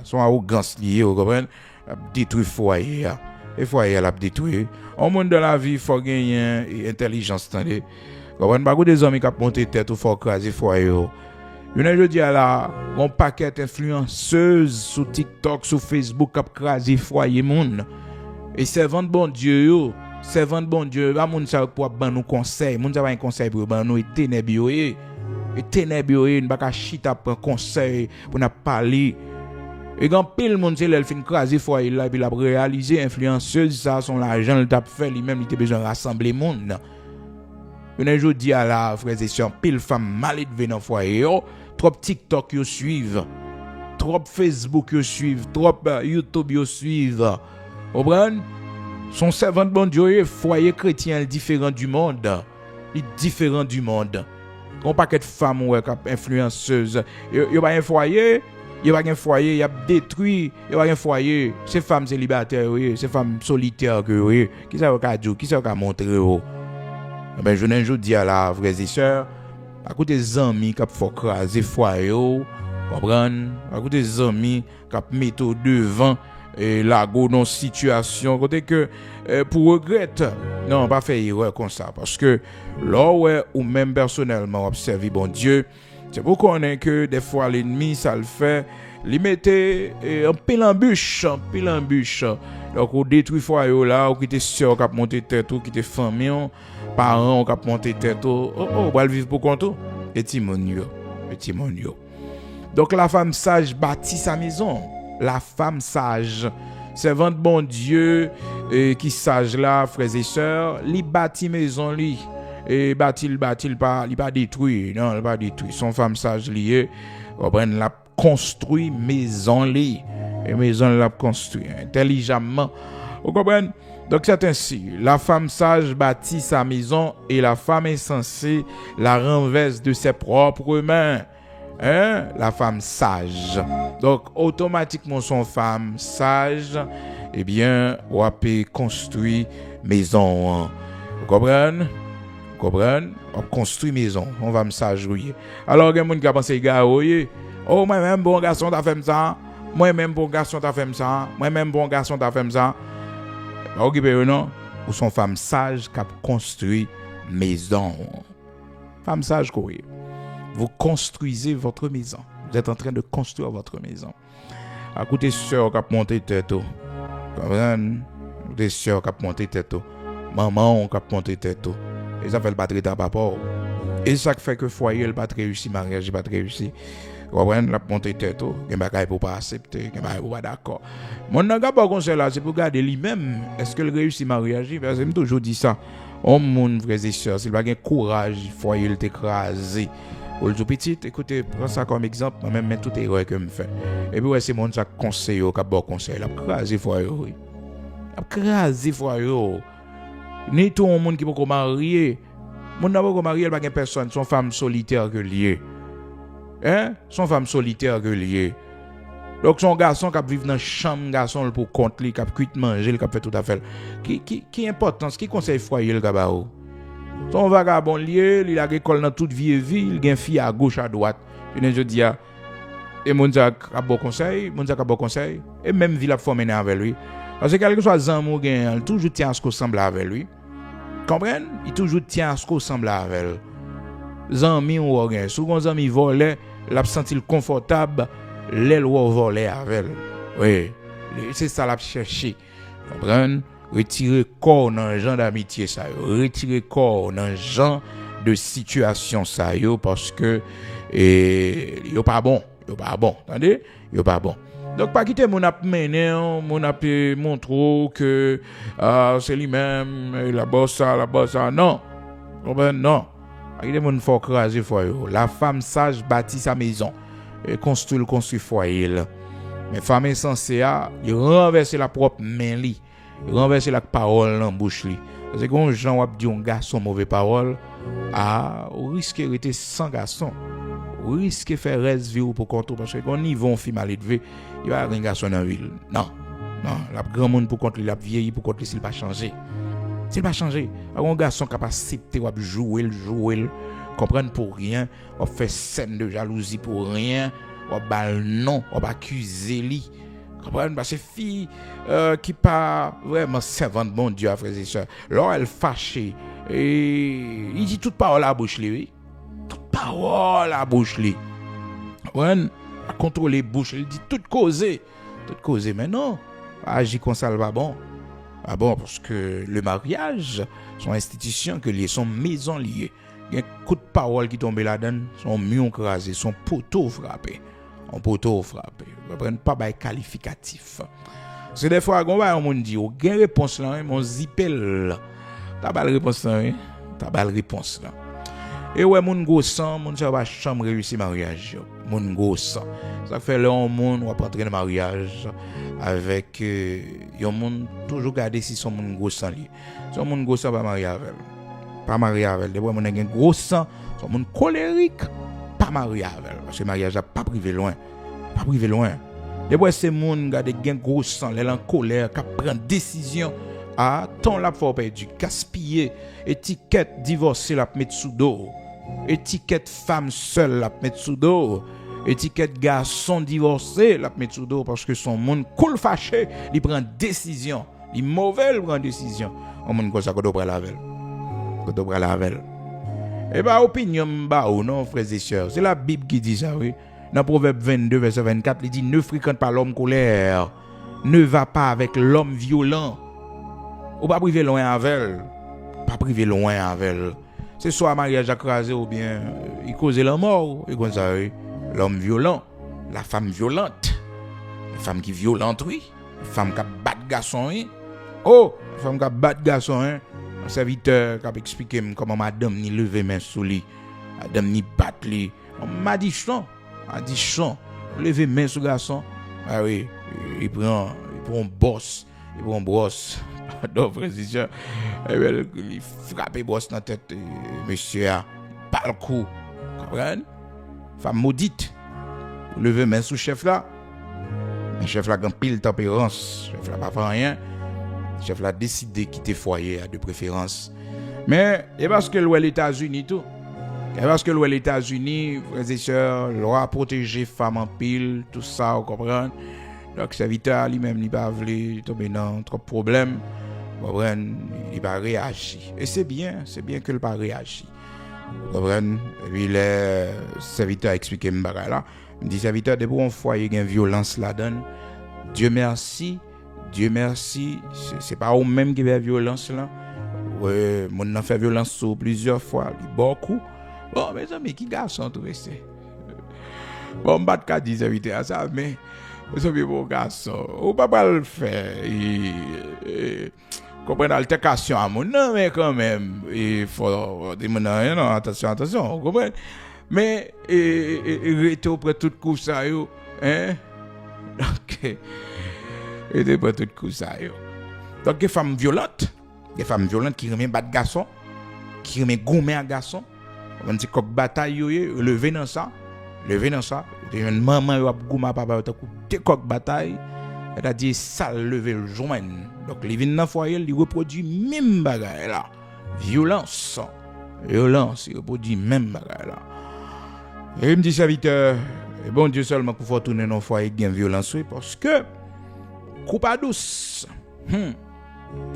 Son arrogance liée, vous comprenez? La détruire foyer. Et foyer la détruire. Au monde de la vie, faut gagner intelligence, attendez. Vous comprenez? Pas des hommes qui ont monté tête ou faut craser foyer. Je dis là, mon paquet d'influenceuses sur TikTok, sur Facebook, qui ont crasé foyer monde. Et servant de bon Dieu, va moun sa pour ban nous conseil, moun sa va un conseil pour ban nous ténèbres ne pas ka chita pour conseil pour n'a parler. Et quand pile moun c'est l'el fin craser foyer là puis la réaliser influenceuse ça son l'argent le t'a fait lui-même il était besoin rassembler monde. Je dis à la frères et sœurs pile femme mal élevée dans foyer trop TikTok yo suivent, trop Facebook yo suivent, trop YouTube yo suivent. Comprendre? Son servant de bon Dieu, foyer chrétien différent du monde. Il différent du monde. On paquet de femmes ou influenceuses. Il pas un foyer, il a détruit, il pas un foyer. Ces femmes célibataires, ces femmes solitaires que qui ça va dire, qui ça va montrer ben je dis à la frères et sœurs, à côté des amis qui faut craser foyer, comprendre? À côté des amis qui mettent devant et la non situation côté que pour regretter non pas faire erreur comme ça parce que là ouais ou même personnellement observer bon Dieu c'est pour connaître que des fois l'ennemi ça le fait li mettait un pile en bûche donc on détruit foyer là ou qui était sûr cap monter tête ou qui était famille parents cap monter tête on va vivre pour compte petit mon yo donc la femme sage bâtit sa maison. La femme sage, servante bon Dieu, qui sage là, frères et sœurs, li bâtit maison li, et bâtit pas, li pas détruit, non, il pas détruit. Son femme sage liée, comprenne la construit maison li, et maison la construit intelligemment, vous comprenez? Donc c'est ainsi, la femme sage bâtit sa maison et la femme insensée la renverse de ses propres mains. Hein? La femme sage. Donc, automatiquement, son femme sage, eh bien, on peut construire maison. Vous comprenez? On construit maison. On va me sage, oui. Alors, il y a des gens qui pensent, gars, oh, moi-même, bon garçon, t'as fait ça. Moi-même, bon garçon, t'as fait ça. Moi-même, bon garçon, t'as fait ça. Ok, non? Ou son femme sage qui a construit maison. Femme sage, quoi. Vous construisez votre maison. Vous êtes en train de construire votre maison. À côté sœur qui a monté tête. Des sœurs qui a monté tête. Maman qui a monté tête. Et ça fait le battre dans papa. Et ça fait que foyer le pas réussi, mariage pas réussi. Vous comprenez, la monté tête. Il y a des pour pas accepter, il y a des pas d'accord. Mon n'a pas conseil là, c'est pour garder lui-même. Est-ce que le réussit mariage? Parce que j'ai toujours dit ça. On mon frères et sœurs, s'il pas gain courage, foyer le t'écraser. Ou le tout petit, écoutez, prends ça comme exemple, même tout erreur que me fait. Et puis ouais, c'est mon ça conseil au bon conseil, la craser foyer. La craser foyer. Ni tout le monde qui peut marier. Mon n'a pas marier, il pas gain personne, son femme solitaire que lié. Hein? Son femme solitaire que lié. Donc son garçon qui vit dans chambre, garçon pour compte li, qui cuit manger, qui fait tout à fait. Qui importance, qui conseille foyer le gabao. Son vagabond lié, il a l'école dans toute vie, il a une fille à gauche, à droite. Je dis, et mon a bon conseil, et même vie la formée avec lui. Parce que quel que soit Zamou, il toujours tient à ce qu'on semble avec lui. Comprenez? Il toujours tient à ce qu'on semble avec lui. Zami ou rien. Souvent, Zami volait, l'a senti confortable, l'aile ou volait avec lui. Oui, c'est ça l'a cherché. Comprenez? Retirer corps dans genre d'amitié ça retirer corps dans genre de situation ça parce que yo pas bon attendez yo pas bon donc pas quitter mon ap mener mon ap montrer que c'est lui-même la bosse non non quitter mon faut craser foyer la femme sage bâtit sa maison et construit foyer mais femme insensée il renverser la propre main li renverser la parole dans bouche li parce que quand Jean wap dit un garçon mauvais parole ou risque rester sans garçon ou risque faire reste vie pour compte parce que quand niveau on fi mal élevé il va un garçon dans ville non la grand monde pour compte il a vieilli pour compte s'il pas changer un garçon capable accepter wap jouer comprendre pour rien on fait scène de jalousie pour rien on bal non on accuser li comprendre parce que fille qui pas vraiment servante bon Dieu frères et sœurs là elle fâchée et il dit toute parole à bouche lui oui toute parole à bouche lui ouais à contrôler bouche il dit toute causer mais non agir comme ça pas bon parce que le mariage son institution que lié son maison liée il y a un coup de parole qui tombe là-dedans son mur écrasé son poteau frappé on prend pas bail qualificatif c'est des fois on monde dit on gain réponse là mon zipel ta bal réponse là et ouais mon gros sang mon ça va chambre réussir mariage mon gros sang ça fait là on monde va rentrer dans mariage avec un monde toujours garder si son mon gros sang li son mon gros sang pas marier avec des fois mon gain gros sang son monde colérique pas marier avec parce que mariage a pas privé loin des fois c'est monde garder gain gros sang les en colère qui prend décision à ton la faut perdu gaspiller étiquette divorcé la mettre sous dos étiquette femme seule la mettre sous dos étiquette garçon divorcé, la mettre sous dos parce que son monde cool fâché, il prend décision, il mauvais prend décision. On monde comme ça qu'on doit laver. Qu'on doit laver. Et bah opinion bah ou non frères et sœurs, c'est la Bible qui dit ça oui. Dans Proverbe 22 verset 24, il dit ne fréquente pas l'homme colère, ne va pas avec l'homme violent. Ou pas priver loin avec, pas priver loin avec. C'est soit mariage écrasé ou bien il cause la mort et comme ça oui. L'homme violent, la femme violente, la femme qui violente oui, la femme qui bat garçon oui. Oh, la femme qui bat garçon hein. Un serviteur qui a expliqué comment madame ni lever main sous lui, madame ni battre lui. M'a dit chon, lever main sur garçon. Ah oui, il prend boss, il prend brosse. Donc frère, il frappe boss dans la tête monsieur a pas le coup. Comprendre? Femme maudite. Lever main sous chef là. Le chef là a pile tempérance, chef là pas fait rien. Chef là décidé de quitter foyer de préférence. Mais et parce que les États-Unis tout. Et parce que les États-Unis, frères et sœurs, loi protéger femmes en pile, tout ça, vous comprenez? Donc serviteur lui-même il pas voulu tomber dans trop de problèmes. Vous comprenez? Il va réagir. Et c'est bien que il pas réagir. Vous comprenez? Et puis le serviteur a expliqué m'bara là. Il dit serviteur de bon foyer il y a une violence là-dedans. Dieu merci, c'est pas au même qui fait violence là. Ouais, mon a fait violence sur plusieurs fois, beaucoup. Bon, mes amis, qui garçon tout c'est. Bon, m'bat ka dire vite à ça, mais vous savez bon garçon, on pas pas le faire. Comprendre l'altercation à mon nom mais quand même, il faut dire non, attention, vous comprenez? Mais rester auprès tout coup ça yo, hein? Donc et pas tout coup ça yo. Donc des femmes violentes qui remet battre garçon, qui remet gommer à garçon. On dit coq bataille yo lever dans ça. Une maman yo a gommer papa ta coup des coq bataille. Elle a dit ça lever le joint. Donc les vinn dans foyer, il reproduit même bagaille là. Violence, il reproduit même bagaille là. Et il me dit serviteur, bon Dieu seulement pour faire tourner nos foyers de violence parce que coupe à douce.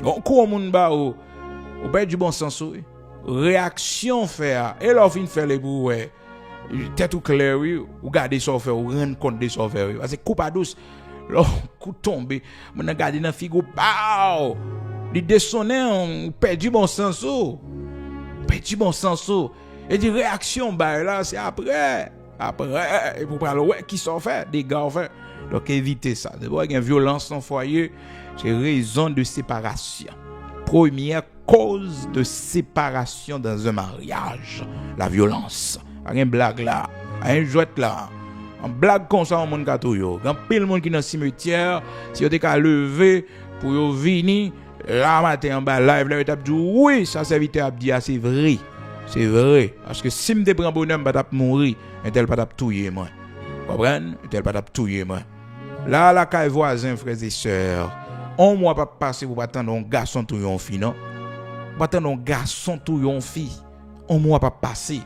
On court moun ba ou perd du bon sens réaction faire et leur fin faire les bouets tête tout clair oui ou garder ça faire ou rendre compte de ça faire parce que coupe à douce leur coup tomber mon garder dans figo bao il descendait on perd du bon sens et dit réaction bah là c'est après et pour parler ouais qui s'en fait des gars fait donc évitez ça d'abord il y a une violence dans foyer c'est raison de séparation. Première cause de séparation dans un mariage, la violence. Rien blague là, rien jouette là. En blague comme ça, on monde gâteau yo. Quand pile monde qui dans cimetière, si on te ka lever pour yo venir, là matin en bas live là, t'a dit oui, ça serviteur a dit c'est vrai. C'est vrai parce que si me te prend bonhomme pas t'a mourir, un tel pas t'a touyer moi. Comprendre? Un tel pas t'a touyer moi. Là la caille voisin frères et sœurs. On mois pas passer pour attendre un garçon tout yon fille non. Pas attendre un garçon tout yon fille. On mois pas passer.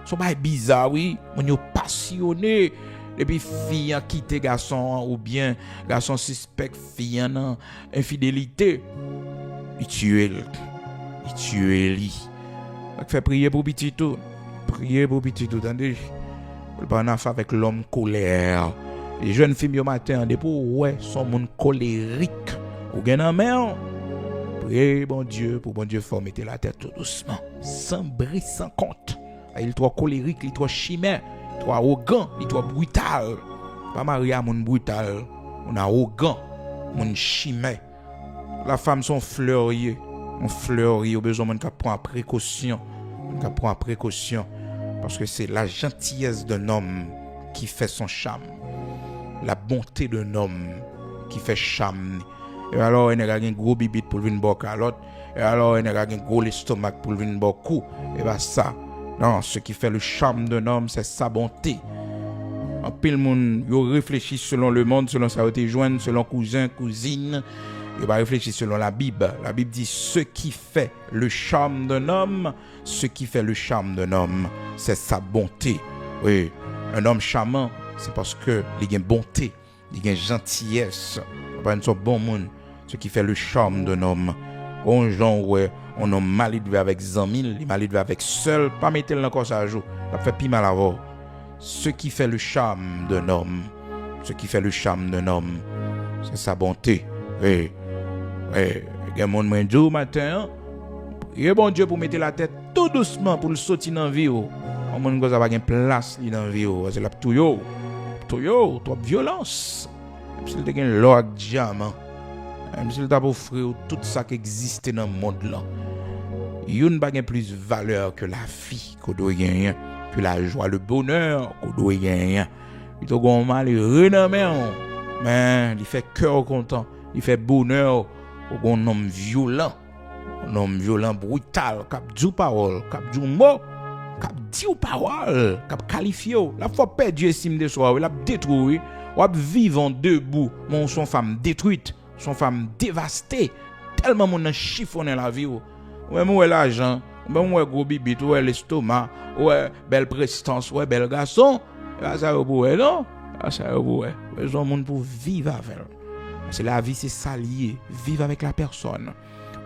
C'est pas bizarre oui, on yo passionné depuis fille quitter garçon ou bien garçon suspect fille en infidélité. Il tue lui. Fait prier pour petit tout. Attendez. On pas en affaire avec l'homme colère. Les jeunes filles au matin pour ouais son monde colérique. Ou gen en mer, priez bon Dieu faut mettre la tête tout doucement, sans bruit, sans compte. Il est trop colérique, il est trop chimère, trop arrogant, il est trop brutal. Pas marié à mon brutal, on arrogant, mon chimère. La femme son fleurier, au besoin de prendre précaution, parce que c'est la gentillesse d'un homme qui fait son charme, la bonté d'un homme qui fait charme. Et alors il y a un gros bibit pour venir boire calotte et alors il y a un gros estomac pour venir boire coup et bah ça non ce qui fait le charme d'un homme c'est sa bonté. En pile monde yo réfléchit selon le monde, selon sa été joindre, selon cousin cousine, et bah réfléchir selon la Bible dit ce qui fait le charme d'un homme, c'est sa bonté. Oui, un homme charmant c'est parce que il y a une bonté, il y a une gentillesse. Pas son bon monde, ce qui fait le charme d'un homme. On gens ouais, on homme mal élevé avec 100 000, il mal élevé avec seul, pas mettre encore ça à jour. Ça fait pis mal à voir. Ce qui fait le charme d'un homme, ce qui fait le charme d'un homme, c'est sa bonté. Et il y a mon dit au matin, priez bon Dieu pour mettre la tête tout doucement pour le sortir dans la vie. On ne peut pas place dans la vie. C'est la tout yo, trop violence. Si il y a un log diamant, même si il t'a offert tout ça qui existe dans le monde là, il n'y a pas plus de valeur que la vie qu'on doit gagner, que la joie, le bonheur qu'on doit gagner. Il y a un malheureux dans mais il fait cœur content, il fait bonheur pour un homme violent, brutal, qui dit parole, qui dit mot, qui dit parole, qui qualifie. La fois perdu estime de soi, il a détruit. Ou vivant debout, mon son femme détruite, son femme dévastée, tellement mon chiffonné la vie. Ouais, moi l'argent, ouais gros bibi, ouais l'estomac, ouais belle prestance, ouais bel garçon. Là ça pour non? Là ça pour besoin monde pour vivre avec. C'est la vie, c'est s'allier, vivre avec la personne.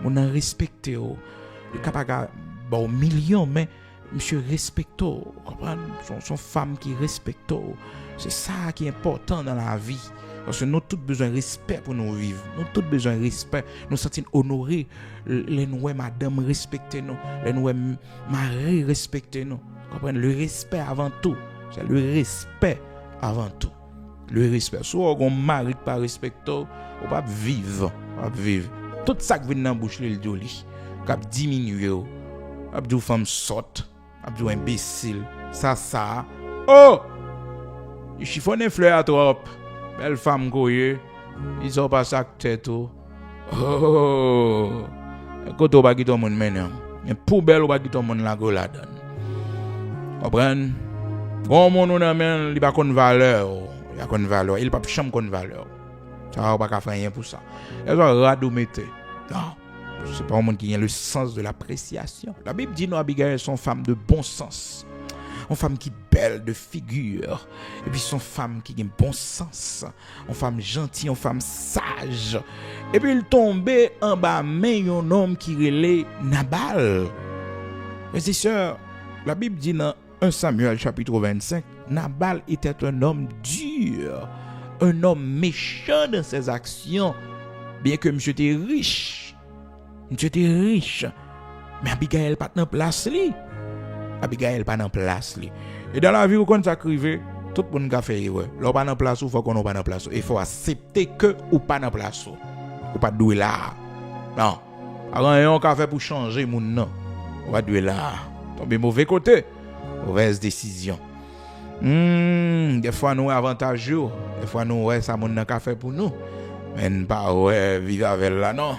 Mon respecter, le capable bon million mais monsieur respecte, comprendre son femme qui respecte. C'est ça qui est important dans la vie. Parce que nous avons tous besoin de respect pour nous vivre. Nous avons tous besoin de respect. Nous sommes honorés. Les nous, madame, respectez nous. Les nous, mari, respectez nous. Comprenez? Le respect avant tout. C'est le respect avant tout. Le respect. Si on a un mari qui ne respecte pas, on ne va pas vivre. Tout ça qui vient dans la bouche, il dit, qui diminue. Qui dit femme sotte. Qui dit imbécile. Ça. Oh! Il chiffonne les fleurs à trop. Belle femme goye. Ils sont pas ça tête. Oh! Quand on va quitter mon maintenant. Mais pour belle on va quitter mon la go la donne. Comprendre? Bon mon on amène, il pas connait valeur. Il a connait valeur. Il pas chambre connait valeur. Ça va pas faire rien pour ça. Elle va radomete. Non. C'est pas un monde qui a le sens de l'appréciation. La Bible dit nous Abigail sont femmes de bon sens. Une femme qui est belle de figure. Et puis son femme qui a un bon sens. Une femme gentille, une femme sage. Et puis il tombait en bas mais un homme qui relait Nabal. Mes sœurs, la Bible dit dans 1 Samuel chapitre 25, Nabal était un homme dur, un homme méchant dans ses actions, bien que monsieur était riche. Mais Abigail pas dans place li. Abigail pas dans place li. Et dans la vie où on s'acrive, tout le monde a fait ouais. Là pas dans place ou faut qu'on pas dans place. Il faut accepter que ou pas dans place ou pas doué là. Non. Rien on fait pour changer moun non. On va doué là. Tomber mauvais côté. Mauvaise décision. Des fois nous avantageux, des fois nous ouais ça moun nan ka fait pour nous. Mais pas ouais vivre avec là non.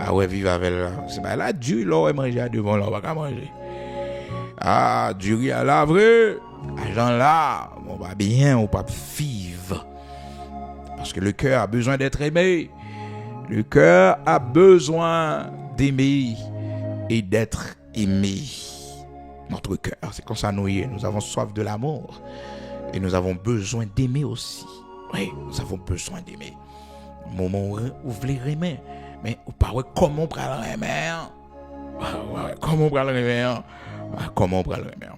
Ah ouais vivre avec là. C'est pas là Dieu là manger devant là, on va pas manger. Ah, du riz à la vraie, agent là, on va bien, on va vivre. Parce que le cœur a besoin d'être aimé. Le cœur a besoin d'aimer et d'être aimé. Notre cœur, c'est comme ça nous avons soif de l'amour. Et nous avons besoin d'aimer aussi. Oui, nous avons besoin d'aimer. Moment où vous voulez aimer, mais vous parlez comment on prend le aimer. Comment on prend le aimer. Comment on prend le remède.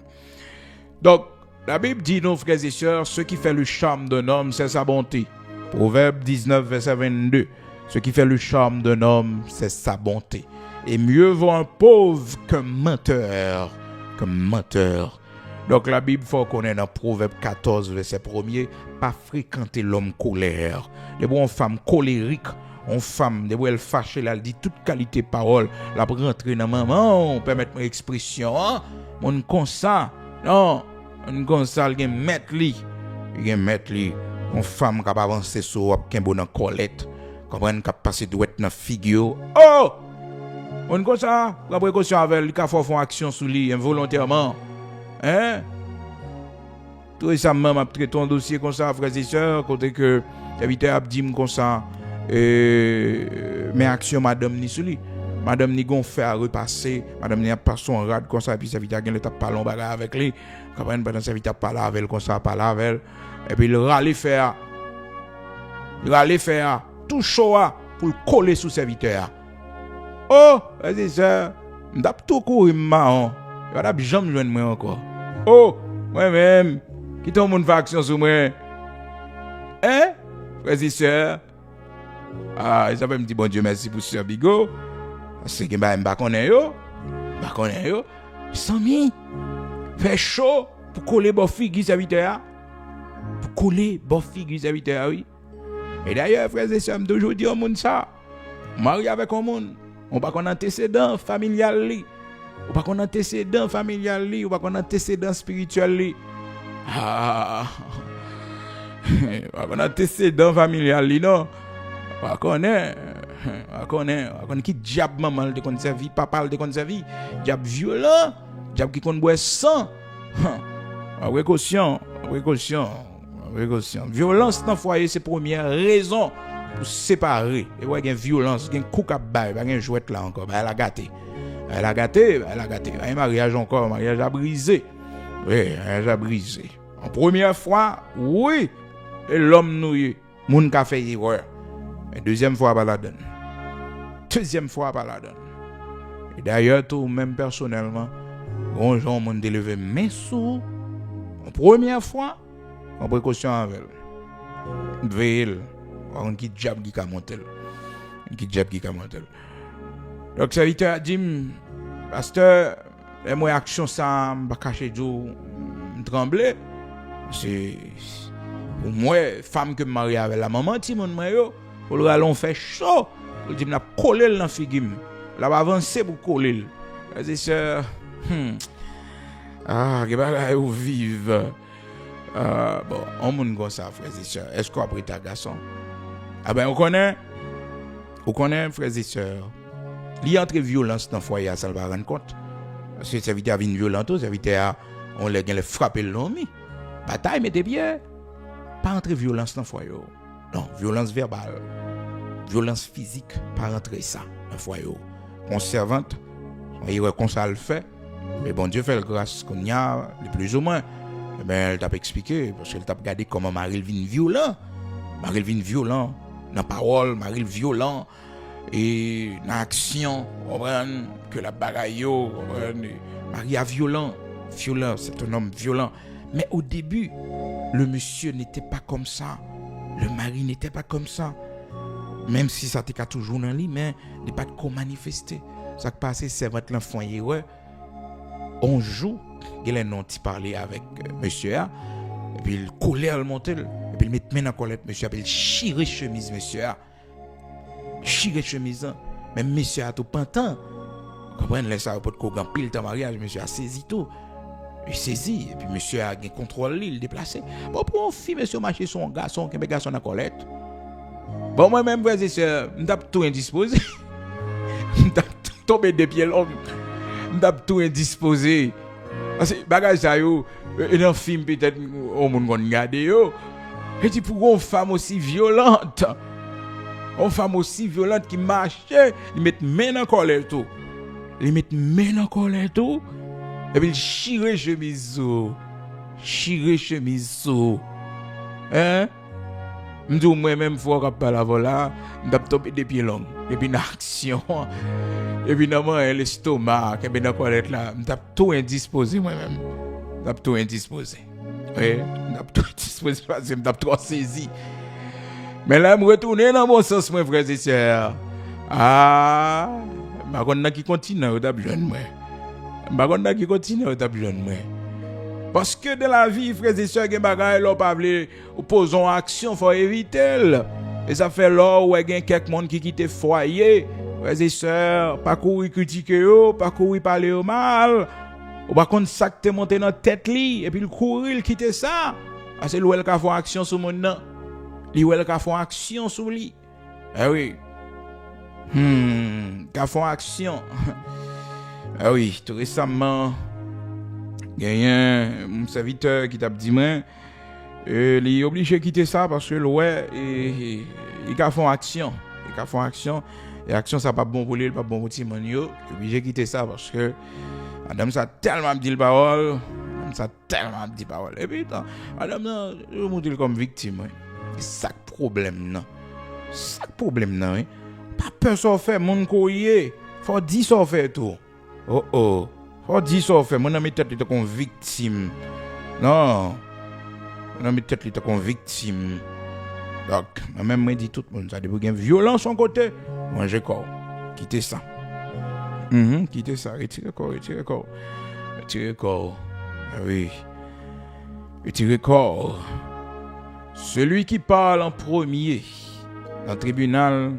Donc, la Bible dit, nos frères et sœurs, ce qui fait le charme d'un homme, c'est sa bonté. Proverbe 19, verset 22. Ce qui fait le charme d'un homme, c'est sa bonté. Et mieux vaut un pauvre qu'un menteur. Donc, la Bible, il faut qu'on ait dans Proverbe 14, verset 1er, pas fréquenter l'homme colère. Les bonnes femmes colériques, une femme, de elle fâchée, elle dit toute qualité de parole, la rentrer dans maman, permettre mon expression, hein? Mon comme ça, non, on comme ça, il y a mettre li, une femme qui a avancé sur un bon dans colette, comprendre qui a passé douette dans figure. Oh! On comme ça, la précaution avec lui, qui a fait action sur lui involontairement. Hein? Tout récemment, m'a traité un dossier comme ça, frères et sœurs, côté que j'habitais à Abdim comme ça. Mes actions madame ni sur lui madame ni gon fait à repasser madame ni a pas son rad comme ça puis ça vite a gagner l'étape pas long bagarre avec lui quand même pendant ça vite a parler avec comme ça parler avec Et puis il râle faire. Il râle faire tout chaud pour le coller sous serviteur. Oh, vas-y ça. M'dap tout courir marron. Il va jamais joindre moi encore. Oh, moi-même qui ton monde fait action sur moi. Hein? Frères et sœurs. Ah, ça va me dire bon Dieu merci pour ce bigo. C'est que m'pa connaît yo. M'pa connaît yo. Sami. Fait chaud pour coller bon figure serviteur. Pour coller bon figure serviteur oui. Et d'ailleurs frères et sœurs, toujours dire au monde ça. Marié avec un monde, on pas qu'on antécédent familial li. On pas qu'on antécédent familial li, on pas qu'on antécédent spirituel li. Ah. On a antécédent familial li non. On connaît qui diable maman de conserver, papa de conserver, diable violent, diable qui kon boit sang. Précaution. Violence dans foyer c'est première raison pour séparer. Et ouais, il y a violence, il y a un coup à bail, il y a un jouet là encore, elle a gâté. Un mariage encore, un mariage a brisé. Oui, un mariage a brisé. En première fois, oui, et l'homme noué, moun ka fait erreur. Et deuxième fois pas la donne. Et d'ailleurs tout même personnellement, bon gens m'ont délevé main sous en première fois en précaution avec elle. Veille, on qui diable qui monter. Donc serviteur a dit pasteur, les moi action ça pas cacher du trembler. C'est pour moi femme que mariée avec la maman ti mon moi yo, pour le allons faire chaud. Il dit n'a coller dans figure. Là va avancer pour coller. C'est ça. Ah, que bagaille ou vive. Bon, on moun comme ça frères et sœurs. Est-ce qu'on a pris ta garçon? Ah ben on connaît frères et sœurs. Il y a entre violence dans foyer ça va rendre compte. Parce que serviteur a une violente, serviteur on les gagne frapper l'homme. Bataille mettez bien. Pas entre violence dans foyer. Non, violence verbale. Violence physique, pas rentrer ça dans foyer. Conservante, il comme ça le fait. Mais bon Dieu fait le grâce qu'on y a le plus ou moins. Mais elle t'a expliqué parce qu'elle t'a regardé comment Marie vient violent dans parole, Marie violent et dans action, que la bagaille Marie a violent, c'est un homme violent. Mais au début, le monsieur n'était pas comme ça. Le mari n'était pas comme ça. Même si ça t'est toujours dans lui, mais il n'est pas de manifester. Ça qui passe, c'est votre l'enfant erreur. On joue, il a non parler avec monsieur et puis il colère le monter et puis il met main dans colère monsieur, puis il chire chemise monsieur. Chire chemise. Même monsieur a tout pantant. Comprenez laisse ça pour qu'on pile ton mariage, monsieur a saisi tout. Il saisit et puis monsieur a un contrôle il déplacé. Bon pour une fille monsieur marcher son garçon, qu'un garçon dans colère. Bon moi même frère et sœur, m't'a tout indisposé. M't'a tombé des pieds l'homme. M't'a tout indisposé. Parce que bagage ça yo, dans film peut-être au monde qu'on regarde yo. Et puis pour une femme aussi violente. Une femme aussi violente qui marche, il met main dans colère tout. Il met main dans colère tout. Et puis il chire chemise. Hein? M'dou moi même fois qu'on parle avant là, m't'a tombé des pieds longs, et puis d'action. Et puis normalement l'estomac, et puis dans quoi là, m't'a tout indisposé moi-même. M't'a tout indisposé. Oui, m't'a tout indisposé parce que m't'a trop saisi. Mais là me retourner dans mon sens mes frères et sœurs. Ah, ma connait qui continue au table jeune moi. Ma connait qui continue au table jeune moi. Parce que dans la vie, frères et sœurs, il y a des bagages qui ne opposons action, il faut éviter. Et ça fait là où il y a quelqu'un qui quitte le foyer. Frères et sœurs, pas courir critiquer, pas courir parler au mal. Ou pas contre ça que tu monté dans la tête, et puis le courir, quitter ça. C'est lui qui a fait action sur mon nom. Lui qui a fait action sur lui. Eh oui. Qui a fait action. Ah oui, tout récemment. Il y a un serviteur qui t'a dit moi il est obligé de quitter ça parce que il a fait action. Et action ça pas bon pour lui, pas bon pour Timonio. Il est obligé de quitter ça parce que madame ça tellement dit le parole, ça tellement dit parole. Et puis, madame, non, je montre comme victime. C'est ça le problème, non. C'est ça le problème, non. Pas peur ça fait, mon courrier. Faut dire ça fait tout. Oh. Faut dire ça fait, mon ami tête comme victime. Non. Mon ami tête comme victime. Donc, même moi dit tout le monde, ça dépend de violence son côté. Moi, j'ai corps. Quittez ça. Quittez ça. Retirez corps. Oui. Retirez corps. Celui qui parle en premier dans le tribunal,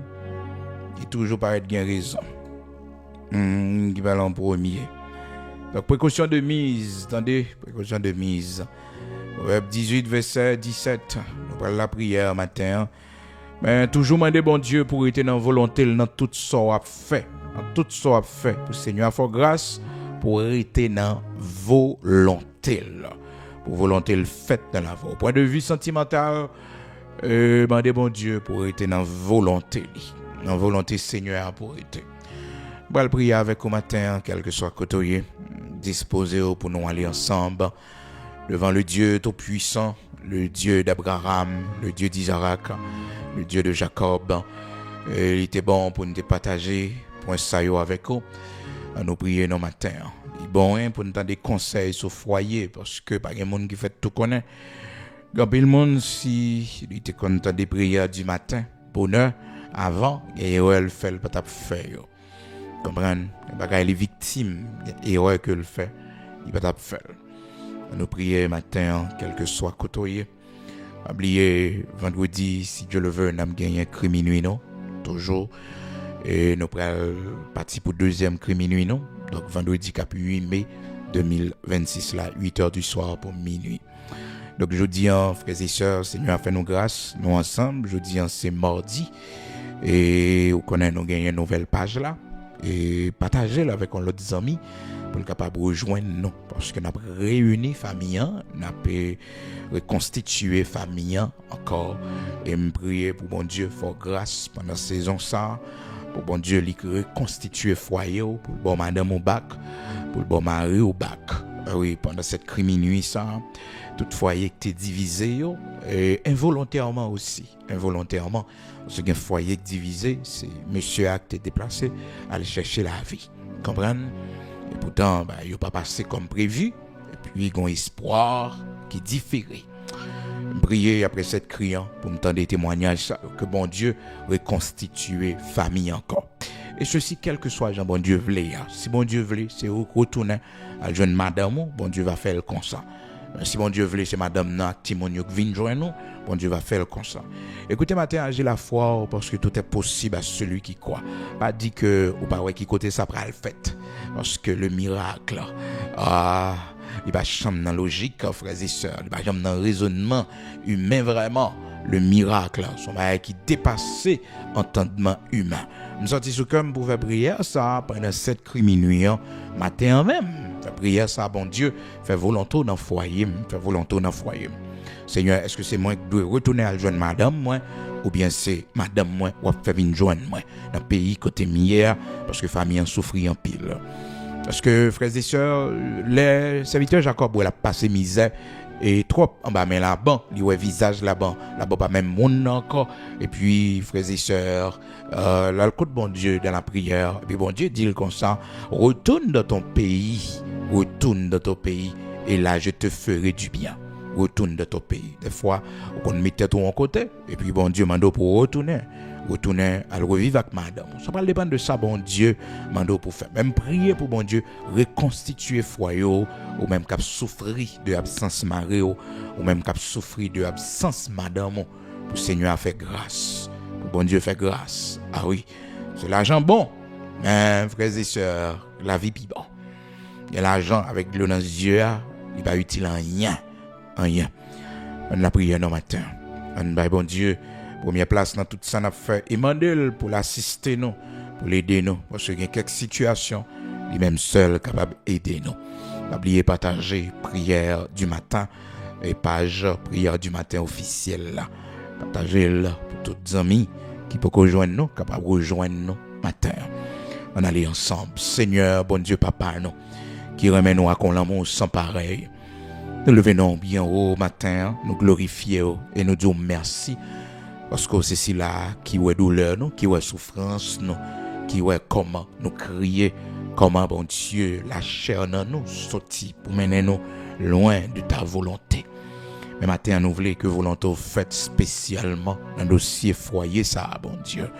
il toujours paraît bien raison. Qui parle en premier. Donc, précaution de mise. Attendez, précaution de mise. Proverbe 18, verset 17. Nous parlons de la prière matin. Mais toujours demander bon Dieu pour être dans la volonté, dans tout ce qu'on a fait. Dans tout ce qu'on a fait. Pour le Seigneur, faire grâce pour être dans la volonté. Pour volonté le fait dans la voie. Au point de vue sentimental, demander bon Dieu pour être dans la volonté. Dans la volonté Seigneur pour être. On va prier avec au matin, quel que soit côté, disposé pour nous aller ensemble devant le Dieu Tout-Puissant, le Dieu d'Abraham, le Dieu d'Isaac, le Dieu de Jacob. Il était bon pour nous partager point ça avec vous. À nous prier nos matins. Il est bon pour nous donner des conseils sur le foyer parce que pas de monde qui fait tout connaître. Quand le monde si il était content des prières du matin, bonheur avant et elle fait le pas faire. Comprendre, les victimes et ouais que le fait, il va pas faire. Nous prier matin, quel que soit côté. Oubliez vendredi, si Dieu le veut, nous avons gagné crime minuit, non? Toujours. Et nous prenons parti pour deuxième crime minuit, non? Donc vendredi 8 mai 2026, là, 8h du soir pour minuit. Donc jeudi, frères et sœurs, Seigneur a fait nous grâce, nous ensemble. Jeudi, c'est mardi. Et vous connaissez, nous gagnons une nouvelle page là. Et partagez-la avec nos amis pour être capable de rejoindre nous. Parce que nous avons réuni famille, nous avons reconstitué famille encore. Et me prier pour bon Dieu, faire grâce pendant la saison ça. Pour bon Dieu, reconstituer foyer, pour le bon madame au bac, pour le bon mari au bac. Oui, pendant cette crime nuit ça, tout foyer qui est divisé, et involontairement aussi. Involontairement. Parce qu'un foyer divisé, c'est monsieur a été déplacé à aller chercher la vie. Comprenez? Et pourtant, il n'a pas passé comme prévu. Et puis, il y a un espoir qui est différé. Priez après cette criant pour me tendre des témoignages que bon Dieu reconstitue famille encore. Et ceci, quel que soit Jean, bon Dieu voulait. Si bon Dieu voulait, c'est retourner à jeune madame, bon Dieu va faire le comme ça. Si bon Dieu voulait, c'est madame Nak, Timonio qui vient joindre nous, bon Dieu va faire comme ça. Écoutez, matin, agir la foi parce que tout est possible à celui qui croit. Pas dit que, ou pas ouais, qui côté ça prend le fait. Parce que le miracle, il va changer dans la logique, frères et sœurs, il va changer dans le raisonnement humain vraiment. Le miracle, son bail qui dépassait entendement humain. Nous sortis sous comme pour faire prière ça pendant 7 minuit matin même. Faire prière ça, bon Dieu, faire volonté dans le foyer, faire volonté dans le foyer. Seigneur, est-ce que c'est moi qui dois retourner à joindre madame moi ou bien c'est madame moi ou faire venir joindre moi dans le pays côté mière parce que famille en souffre en pile. Parce que frères et sœurs, les serviteurs Jacob il a passé misère et trop en bas mais là-bas, il y a visage là-bas pas même monde encore et puis frères et sœurs, le coup de bon Dieu dans la prière, et puis bon Dieu dit comme ça, retourne dans ton pays et là je te ferai du bien. Retourne de ton pays. Des fois, on mettait tout en côté, et puis bon Dieu m'a pour retourner à le revivre avec madame. Ça va dépendre de ça, bon Dieu m'a pour faire. Même prier pour bon Dieu, reconstituer foyer, ou même cap souffrir de absence mari, ou même cap souffrir de absence madame, pour Seigneur a fait grâce. Pour bon Dieu fait grâce. Ah oui, c'est l'argent bon, mais frères et sœurs, la vie puis bon. Il y a l'argent avec l'eau dans les yeux, il va utile en rien. On la prière nos matin. On va bon Dieu, première place dans tout ça n'a fait Emmanuel pour l'assister nous, pour l'aider nous parce qu'il y a quelques situations lui même seul capable d'aider nous. N'oubliez partager prière du matin et page prière du matin officielle là. Partagez là pour tous les amis qui peuvent rejoindre nous, capable rejoindre nous matin. On allait ensemble. Seigneur, bon Dieu papa nous qui remet nous à qu'on l'amour sans pareil. Nous le venons bien haut matin, nous glorifions et nous disons merci. Parce que c'est cela qui est douleur, nous, qui est souffrance, nous, qui est comment nous crier, comment, bon Dieu, la chair dans nous sortit pour mener nous loin de ta volonté. Mais matin, nous voulons que volonté faite spécialement dans le dossier foyer, ça, bon Dieu.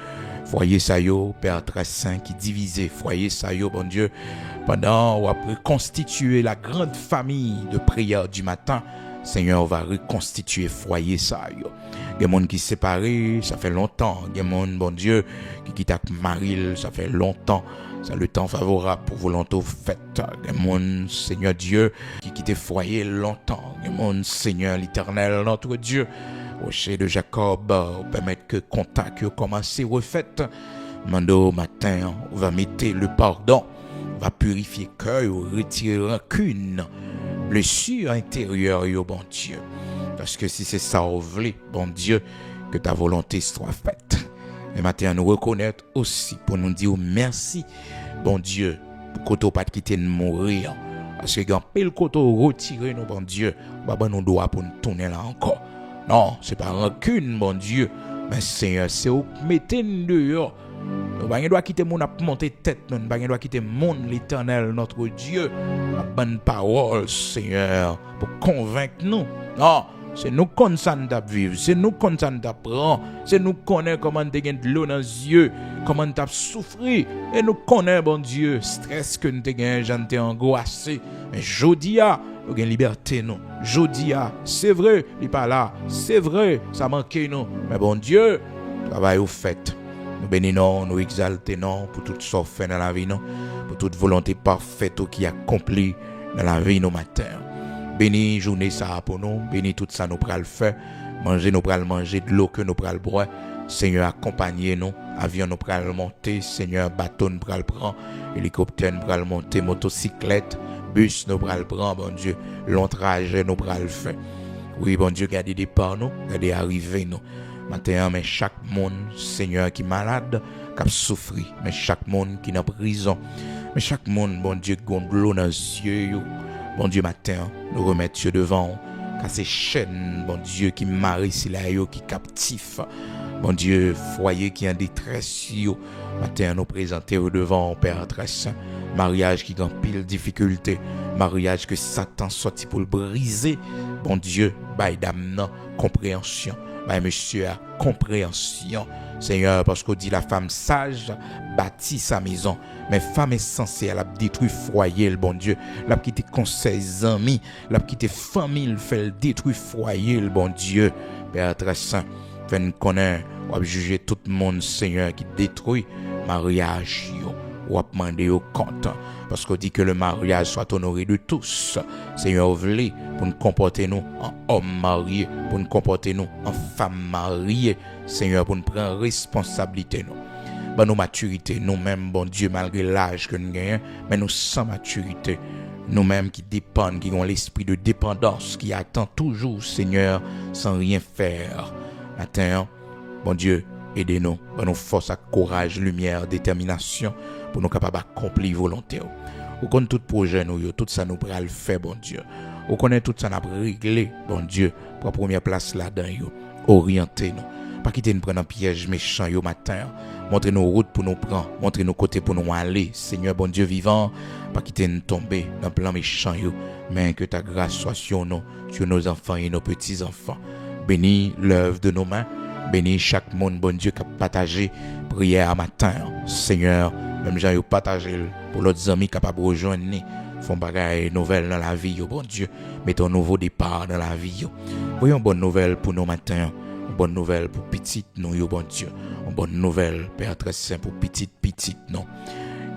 Foyer, ça, yo, Père très saint qui divisé. Foyer, ça, yo, bon Dieu, pendant ou après constituer la grande famille de prière du matin, Seigneur, on va reconstituer foyer, ça, yo. Il y a des gens qui sont séparés, ça fait longtemps. Il y a des gens, bon Dieu, qui quittent Maril, ça fait longtemps. C'est le temps favorable pour volonté faite. Il y a des gens, Seigneur Dieu, qui quittent foyer longtemps. Il y a des gens, Seigneur l'Éternel, notre Dieu, rocher de Jacob, permettre que contact commence à refaire. Mando matin, on va mettre le pardon, on va purifier le cœur, retirer rancune, blessure intérieure, bon Dieu. Parce que si c'est ça, on veut, bon Dieu, que ta volonté soit faite. Et maintenant, nous reconnaître aussi pour nous dire merci, bon Dieu, pour que tu n'aies pas quitté de mourir. Parce que quand le côté retiré, nous, bon Dieu, nous doit pour nous tourner là encore. Non, ce n'est pas rancune, bon Dieu, mais Seigneur, c'est où mettez nous dehors. Nous ne doit quitter mon monter tête, nous ne doit quitter mon l'Éternel, notre Dieu, la bonne parole, Seigneur, pour convaincre nous. Non. C'est nous qu'on s'en vivre, c'est nous qu'on s'en apprend, c'est nous qu'on connaissons comment tu as de l'eau dans les yeux, comment tu as souffert, et nous connaissons, bon Dieu, stress que nous avons, j'en ai angoissé. Mais Jodia, nous avons liberté, nous. Jodia, c'est vrai, il n'est pas là, c'est vrai, ça manquait, nous. Mais bon Dieu, travail au fait. Nous bénissons, nous exaltons pour tout ce fait dans la vie, nous, pour toute volonté parfaite qui accomplit dans la vie, nos matins. Béni journée ça pour nous, béni tout ça nous pral faire, manger nous pral manger de l'eau que nous pral boire. Seigneur accompagnez nous, avion nous pral monter, Seigneur bateau nous pral prendre, hélicoptère nous pral monter, motocyclette, bus nous pral prendre, bon Dieu, long trajet nous pral faire. Oui, bon Dieu, gardez départ nous, gardez arriver nous. Maintenant, mais chaque monde, Seigneur qui est malade, qui a souffert, mais chaque monde qui est en prison, mais chaque monde, bon Dieu, qui a de l'eau dans les yeux. Bon Dieu, matin, nous remettons devant, car ces chaînes, bon Dieu, qui marient si là, qui captifs, bon Dieu, foyer qui est en détresse, matin, nous présentons devant, Père très saint, mariage qui a pile difficulté, mariage que Satan sorti pour le briser, bon Dieu, by dame, compréhension, by monsieur, compréhension, Seigneur, parce qu'on dit la femme sage bâtit sa maison, mais femme est censée, elle a détruit foyer, le bon Dieu, elle a quitté conseil amis, elle a quitté famille, elle fait détruire foyer, le bon Dieu, Père très saint, fait nous connaître, on va juger tout le monde, Seigneur, qui détruit mariage, on va demander au compte, parce qu'on dit que le mariage soit honoré de tous, Seigneur, voulez pour nous comporter nous en homme marié, pour nous comporter nous en femme mariée, Seigneur, pour nous prendre responsabilité nous. Ben, nos maturités, nous-mêmes, bon Dieu, malgré l'âge que nous gagnons, mais nous sans maturité, nous-mêmes qui dépendent, qui ont l'esprit de dépendance, qui attend toujours, Seigneur, sans rien faire. Matin, bon Dieu, aidez-nous, ben, nous force à courage, lumière, détermination, pour nous capables d'accomplir volonté. Ou connaît tout projet, nous, tout ça nous pourra le faire, bon Dieu. Ou connaît tout ça nous réglé, bon Dieu, pour la première place là-dedans, orientez-nous. Pas quitter nous prendre un piège méchant yo matin. Montrez nos routes pour nous prendre, montrez nos côtés pour nous aller. Seigneur bon Dieu vivant, pas quitter nous tomber dans plan méchant yo, mais que ta grâce soit sur nous, sur nos enfants et nos petits-enfants. Bénis l'œuvre de nos mains, bénis chaque monde bon Dieu qui a partagé prière à matin. Seigneur, même gens yo partagé pour l'autre amis capable rejoindre nous. Font bagaille nouvelle dans la vie yo bon Dieu, mettons un nouveau départ dans la vie yo. Voyons bonne nouvelle pour nos matins. Bonne nouvelle pour petite nous, yo bon Dieu. Une bonne nouvelle, Père très saint, pour petite non.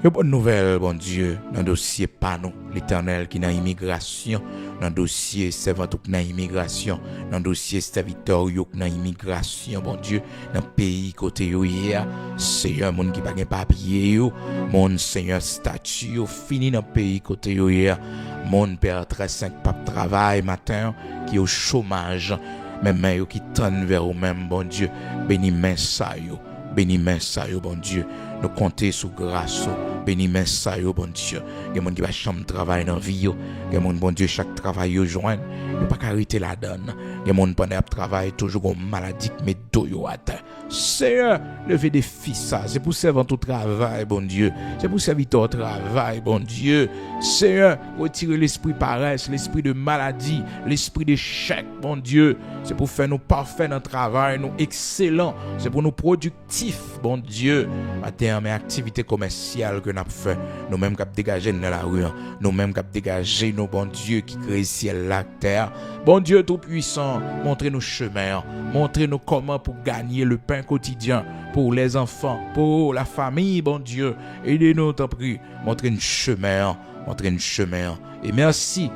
Une bonne nouvelle, bon Dieu, dans le dossier pas nous, l'Éternel qui est dans l'immigration, dans le dossier servant qui est dans l'immigration, dans le dossier serviteur qui est dans l'immigration, bon Dieu, dans le pays côté yo hier, Seigneur, monde qui pas de papier yo, mon Seigneur statut yo, fini dans le pays côté yo hier, mon Père très saint, pas de travail matin, qui est au chômage. Mais mains qui tendent vers vous-même, bon Dieu, bénis main ça yo. Bénis main ça yo bon Dieu. Nous compter sous grâce. Bénis main ça yo bon Dieu. Il y a monde qui va chambre travail dans vie yo. Il y a monde bon Dieu chaque travail yo joindre. Yo pas arrêter la donne. Il y a monde pendant travail toujours une maladie mais do yo atteint. Seigneur, lever des fils ça. C'est pour servir ton travail bon Dieu. C'est pour servir ton travail bon Dieu. Seigneur, retirer l'esprit paresse, l'esprit de maladie, l'esprit d'échec bon Dieu. C'est pour faire nous parfaits dans le travail, nous excellents. C'est pour nous productifs bon Dieu. Matin, mes activités commerciales que nous avons fait, nous-mêmes qui avons dégagé dans la rue, nous-mêmes qui avons dégagé nos bon Dieu qui crée ciel, la terre. Bon Dieu tout-puissant, montrez-nous chemin, montrez-nous comment pour gagner le pain quotidien pour les enfants, pour la famille, bon Dieu. Aidez-nous, t'en prie, montrez-nous chemin, montrez-nous chemin. Et merci,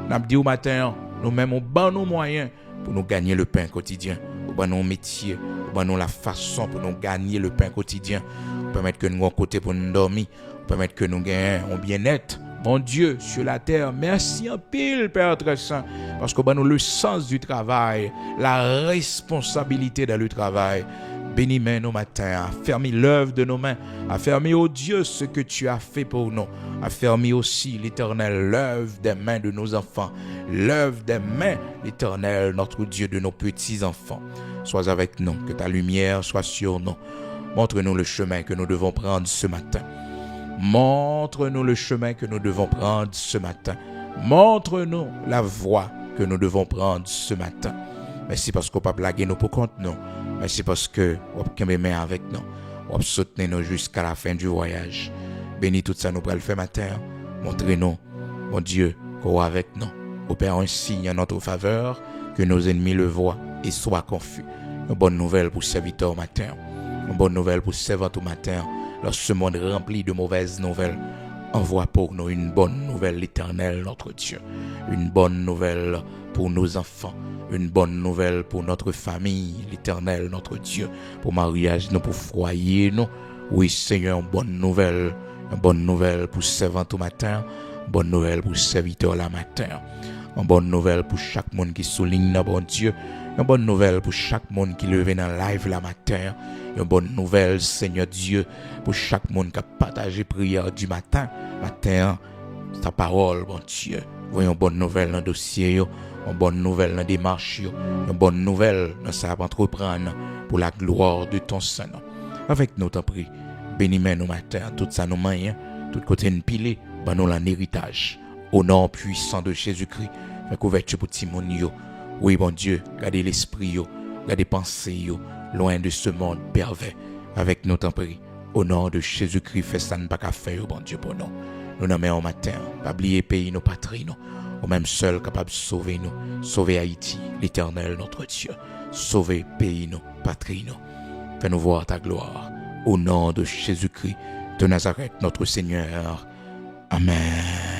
nous avons dit au matin, nous-mêmes, on bat nos moyens pour nous gagner le pain quotidien, pour nos métiers, pour nous la façon pour nous gagner le pain quotidien, pour permettre que nous ayons côté pour nous dormir, pour permettre que nous gagnions bien-être. Mon Dieu, sur la terre, merci en pile, Père très saint, parce que nous le sens du travail, la responsabilité dans le travail. Bénis-moi nos matins, affermis l'œuvre de nos mains, affermis, ô Dieu, ce que tu as fait pour nous, affermis aussi, l'Éternel, l'œuvre des mains de nos enfants, l'œuvre des mains, l'Éternel, notre Dieu, de nos petits-enfants. Sois avec nous, que ta lumière soit sur nous. Montre-nous le chemin que nous devons prendre ce matin. Montre-nous le chemin que nous devons prendre ce matin. Montre-nous la voie que nous devons prendre ce matin. Merci parce qu'on ne peut pas blaguer nous pour compte nous. Merci parce que vous avez main avec nous. Vous avez soutenu nous jusqu'à la fin du voyage. Bénis tout ça nous pour le faire matin. Montrez-nous, mon Dieu, qu'on est avec nous. Opère un signe en notre faveur, que nos ennemis le voient et soient confus. Une bonne nouvelle pour serviteur matin. Une bonne nouvelle pour servante au matin. Lorsque ce monde rempli de mauvaises nouvelles, envoie pour nous une bonne nouvelle, l'Éternel, notre Dieu. Une bonne nouvelle pour nos enfants. Une bonne nouvelle pour notre famille, l'Éternel, notre Dieu. Pour mariage, nous, pour foyer, nous. Oui, Seigneur, une bonne nouvelle. Une bonne nouvelle pour servant au matin. Une bonne nouvelle pour serviteur la matin. Une bonne nouvelle pour chaque monde qui souligne, bon Dieu. Une bonne nouvelle pour chaque monde qui levé dans le live la matin. Une bonne nouvelle, Seigneur Dieu, pour chaque monde qui a partagé prière du matin. Matin, ta parole, bon Dieu. Voyons une bonne nouvelle dans le dossier, une bonne nouvelle dans la démarche, une bonne nouvelle dans ça entreprendre pour la gloire de ton Saint-Nom. Avec nous, t'en prie, bénis-moi nos matins, tout ça nos mains, tout côté de pilé, ben nous l'en héritage. Au nom puissant de Jésus-Christ, fais couverture pour Timon yo. Oui, bon Dieu, gardez l'esprit yo, gardez pensée yo, loin de ce monde pervers. Avec nous, t'en prie, au nom de Jésus-Christ, fais ça ne pas qu'à faire, bon Dieu, pour nous. Nous nommons au matin, pas oublier pays, nos patries, nous. Au même seul capable de sauver nous, sauver Haïti, l'Éternel, notre Dieu. Sauver pays, nous, patrie, nous. Fais-nous voir ta gloire. Au nom de Jésus-Christ de Nazareth, notre Seigneur. Amen.